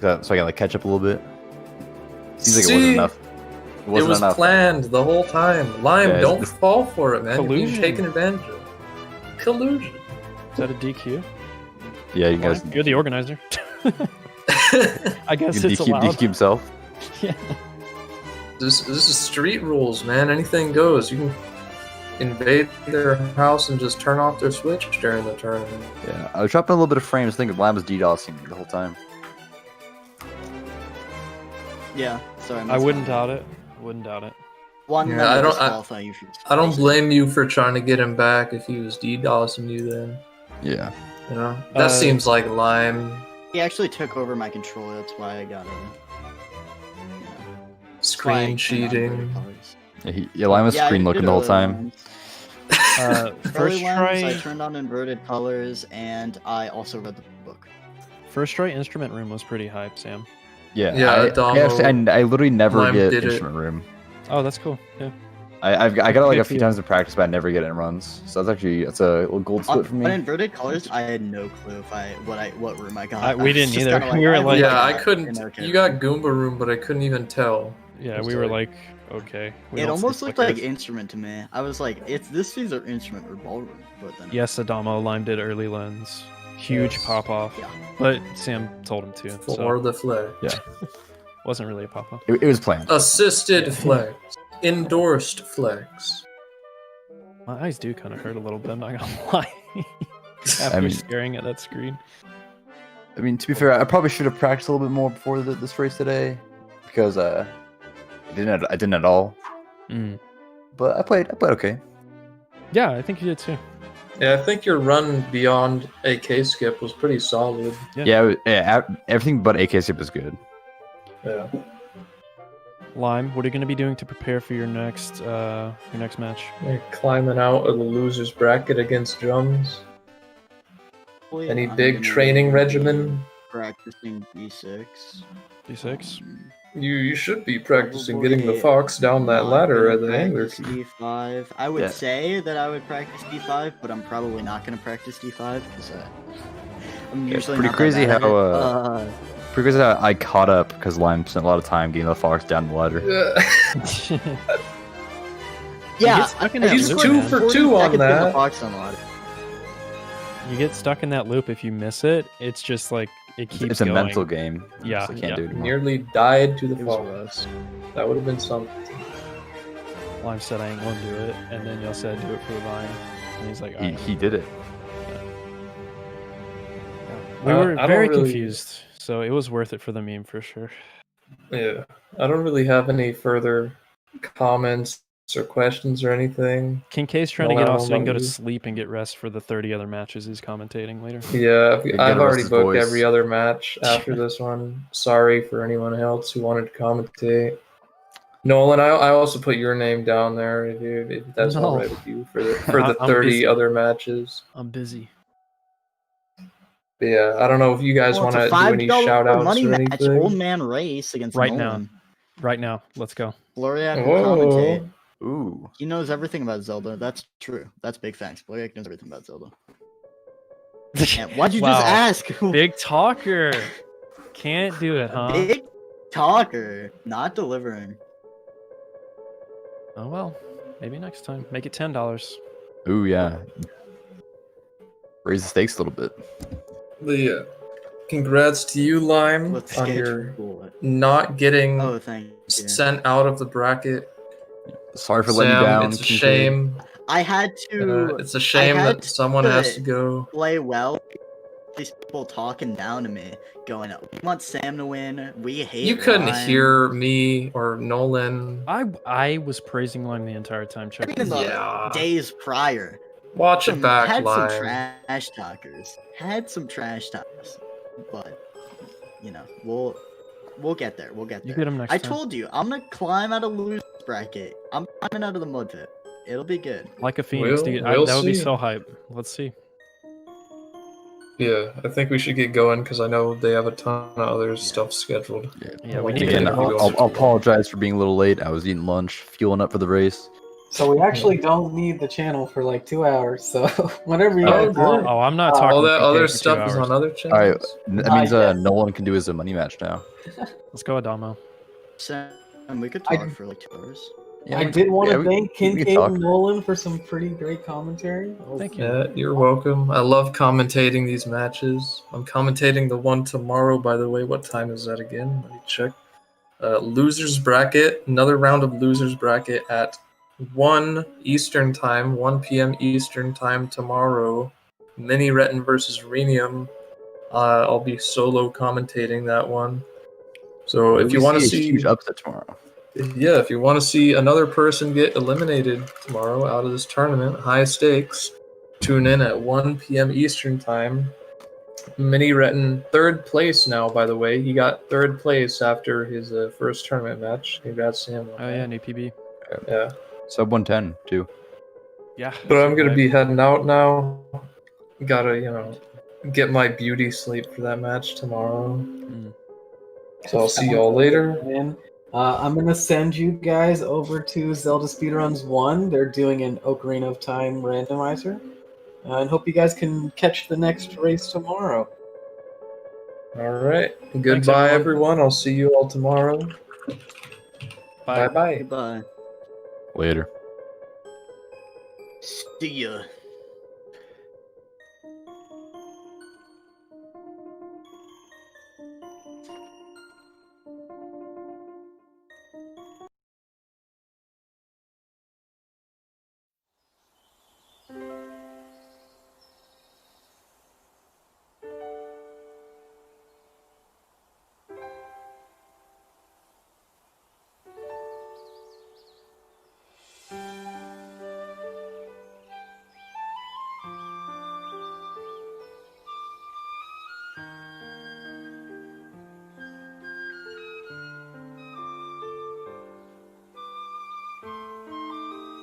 So I can like catch up a little bit. Seems like it wasn't See? enough. It wasn't was enough. planned the whole time. Lime, Yeah, don't it's- fall for it, man. You're Collusion. being taken advantage of. Collusion. Is that a DQ? Yeah, you guys. You're the organizer. I guess You it's can allowed. DQ himself. Yeah. This is street rules, man. Anything goes. You can invade their house and just turn off their switch during the tournament. Yeah, I was dropping a little bit of frames. Thinking Lamb was DDoSing me the whole time. Yeah. Sorry. I wouldn't doubt it. One Yeah, that I would don't- disqualify you from I don't spacing. blame you for trying to get him back if he was DDoSing you then. Yeah. You know? That seems like Lime. He actually took over my controller. That's why I got him. Screen cheating. Yeah, Lamb was screen looking the whole time. First I try. turned on inverted colors, and I also read the book. First try instrument room was pretty hype, Sam. Yeah. Yeah, I literally never Lime get did it. instrument room. Oh, that's cool. Yeah. I got it like Good a for few you. times in practice, but I never get it in runs. So that's a little gold split for On me. inverted colors, I had no clue what room I got. We I was didn't just either. kinda We were I like- Yeah, I in couldn't. our You got Goomba Room, but I couldn't even tell. Yeah, It's we were like- like, okay. we It don't see almost looked like flickers. instrument to me. I was like, this is our instrument or ballroom. But then Yes, Adamo Lime did early lens. Huge Yes. pop off. Yeah. But Sam told him to. For So the flex. wasn't really a pop off. It was planned. Assisted flex. Endorsed flex. My eyes do kind of hurt a little bit, I'm not gonna lie. After mean- staring at that screen. I mean, to be fair, I probably should have practiced a little bit more before this race today, because I didn't at all. Mm. But I played okay. Yeah, I think you did too. Yeah, I think your run beyond AK skip was pretty solid. Everything but AK skip is good. Yeah. Lime, what are you going to be doing to prepare for your next match? You're climbing out of the loser's bracket against drums. hopefully Any I'm big gonna training be regimen? Practicing D6. D6? You should be practicing getting the fox down that Not ladder gonna at the angler practice key. D5. I would Yeah. say that I would practice D5, but I'm probably not going to practice D5 because I'm Yeah, usually pretty not that crazy bad at how, it. Pretty crazy how I caught up because Lime spent a lot of time getting the fox down the ladder. Yeah, get stuck in that He's loop, 2 man. for 40 2 on seconds in the that. fox on the ladder. You get stuck in that loop if you miss it. It's just like it keeps It's a going. mental game. Yeah, so I yeah. can't do it anymore. Nearly died to the It was fox. That would have been something. Lime said I ain't gonna do it, and then y'all said do it for the vine, and he's like, He, "Alright." he did it. We I were don't very really- confused, so it was worth it for the meme for sure. Yeah. I don't really have any further comments or questions or anything. Kinkay's trying to No, get I off don't so he can know go to you. sleep and get rest for the 30 other matches he's commentating later. Yeah, Get I've the rest already of his booked voice. every other match after this one. Sorry for anyone else who wanted to commentate. Nolan, I also put your name down there if that's No. all right with you for the I'm 30 busy. other matches. I'm busy. But yeah, I don't know if you guys Well, want it's a to do any $5 shout outs money or match. Old anything. man race against Right Nolan. Right now, let's go. Floriak can Whoa. commentate. Ooh. He knows everything about Zelda. That's true. That's big facts. Floriak knows everything about Zelda. Man, why'd you Wow. just ask? Big talker. Can't do it, huh? Big talker, not delivering. Oh well. Maybe next time. Make it $10. Ooh, yeah. Raise the stakes a little bit. But yeah, congrats to you, Lime, Let's on get your cool. not getting Oh, thank you. sent out of the bracket. Sorry for letting you Sam, down. it's a Kincaid. shame. I had to It's a shame had that someone has to go. play well. These people talking down to me, going, "We want Sam to win. We hate." You couldn't Lime." hear me or Nolan. I was praising Lime the entire time. I Check mean, in the Yeah. days prior, Watch it back, had some Lime. trash talkers. But you know, we'll get there. We'll get there. You get him next I time. told you, I'm gonna climb out of loser's bracket. I'm climbing out of the mud pit. It'll be good. Like a phoenix, We'll- dude. we'll That would be see. so hype. Let's see. Yeah, I think we should get going because I know they have a ton of other stuff scheduled. Yeah, we need to Again, get it. I'll apologize for being a little late. I was eating lunch, fueling up for the race. So we actually don't need the channel for like 2 hours. So whenever you Oh, guys good. want. Oh, I'm not All talking All that PK other for 2 stuff is hours. on other All right, channels. that means yes. no one can do his money match now. Let's go, Adamo. Sam, we could I- talk for like 2 hours. Yeah, I did want to thank we can Kincaid talk. and Nolan for some pretty great commentary. Thank you. Yeah, you're welcome. I love commentating these matches. I'm commentating the one tomorrow, by the way. What time is that again? Let me check. Losers bracket. Another round of losers bracket at 1 Eastern time, 1 p.m. Eastern time tomorrow. Mini Retin versus Renium. I'll be solo commentating that one. So if you want to a see, huge upset tomorrow. yeah, if you want to see another person get eliminated tomorrow out of this tournament, high stakes, tune in at 1 p.m. Eastern time. Mini Retin, 3rd place now, by the way. He got 3rd place after his first tournament match. Congrats to him. Oh yeah, new PB. Yeah. Sub 110 too. Yeah. But I'm going to be heading out now. Gotta, get my beauty sleep for that match tomorrow. Mm. So I'll see y'all later. And I'm gonna send you guys over to Zelda Speedruns 1. They're doing an Ocarina of Time randomizer. And hope you guys can catch the next race tomorrow. All right. Goodbye, everyone. I'll see you all tomorrow. Bye. Bye-bye. Goodbye. Later. See ya.